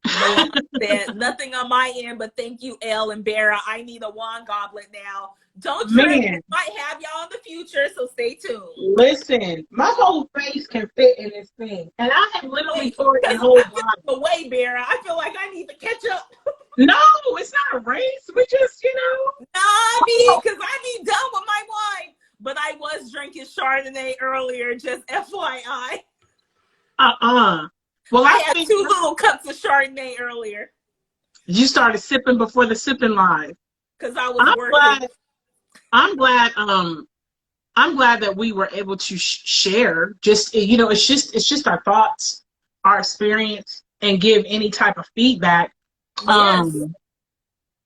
Said nothing on my end, but thank you, Elle and Bera. I need a wand goblet now. Don't trip. I might have y'all in the future, so stay tuned. Listen, my whole face can fit in this thing, and I have literally poured the whole bottle. Away, Bera. I feel like I need to catch up. No, it's not a race. We just, you know. Nah, because I be done with my wine. But I was drinking Chardonnay earlier, just FYI. Well, I had 2 little cups of Chardonnay earlier. You started sipping before the sipping live. Because I was working. I'm glad that we were able to share. Just, you know, it's just our thoughts, our experience, and give any type of feedback. Yes.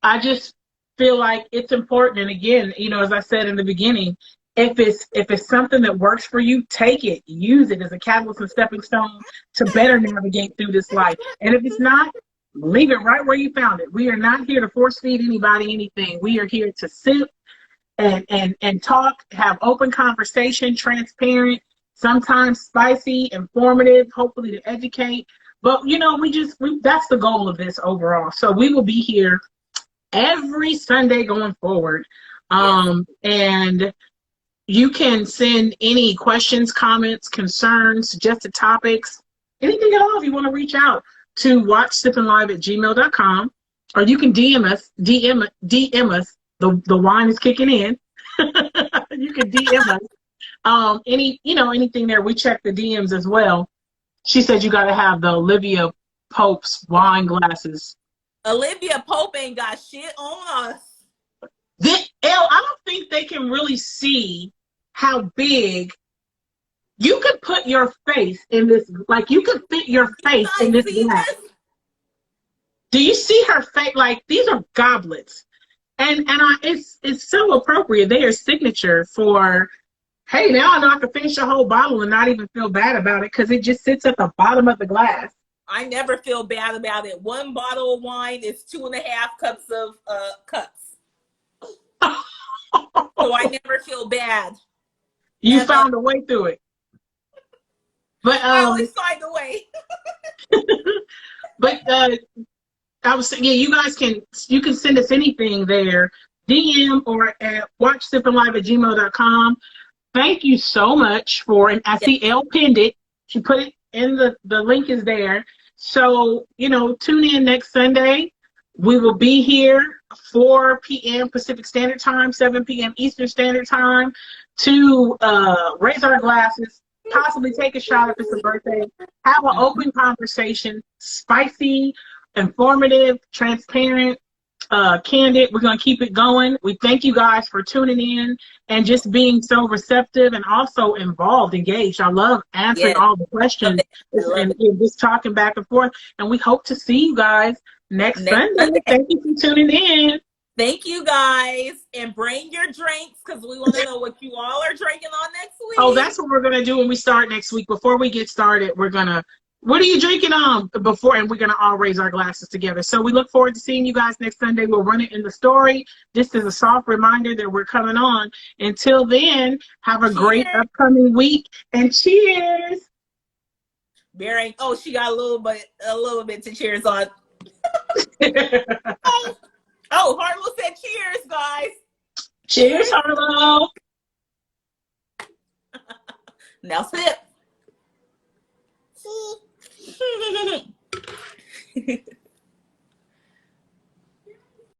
I just feel like it's important. And again, you know, as I said in the beginning, if it's something that works for you, take it, use it as a catalyst and stepping stone to better navigate through this life. And if it's not, leave it right where you found it. We are not here to force feed anybody anything. We are here to sit and talk, have open conversation, transparent, sometimes spicy, informative, hopefully to educate. But you know, that's the goal of this overall. So we will be here every Sunday going forward. And you can send any questions, comments, concerns, suggested topics, anything at all if you want to reach out to watchsippinglive@gmail.com, or you can DM us. The wine is kicking in. You can DM us. Anything there. We check the DMs as well. She said you got to have the Olivia Pope's wine glasses. Olivia Pope ain't got shit on us. I don't think they can really see how big you could put your face in this. Like, you could fit your face in this glass. Do you see her face? Like, these are goblets, and it's so appropriate. They are signature for. Hey, now I know I can finish a whole bottle and not even feel bad about it because it just sits at the bottom of the glass. I never feel bad about it. 1 bottle of wine is 2.5 cups of cups. So I never feel bad. You found a way through it. But I always find a way. But I was saying, yeah, you can send us anything there, DM or at watchsippinglive@gmail.com. Thank you so much and I see Elle pinned it. She put it in the link is there. So, you know, tune in next Sunday. We will be here 4 p.m. Pacific Standard Time, 7 p.m. Eastern Standard Time to raise our glasses, possibly take a shot if it's a birthday, have an open conversation, spicy, informative, transparent, candid. We're going to keep it going. We thank you guys for tuning in and just being so receptive and also involved, engaged. I love answering all the questions and just talking back and forth. And we hope to see you guys next Sunday. Thank you for tuning in. Thank you guys. And bring your drinks because we want to know what you all are drinking on next week. Oh, that's what we're going to do when we start next week. Before we get started, we're going to what are you drinking on before? And we're going to all raise our glasses together. So we look forward to seeing you guys next Sunday. We'll run it in the story. Just as a soft reminder that we're coming on. Until then, have a great upcoming week and cheers. Bearing, she got a little bit to cheers on. Harlow said cheers, guys. Cheers, Harlow. Now sip.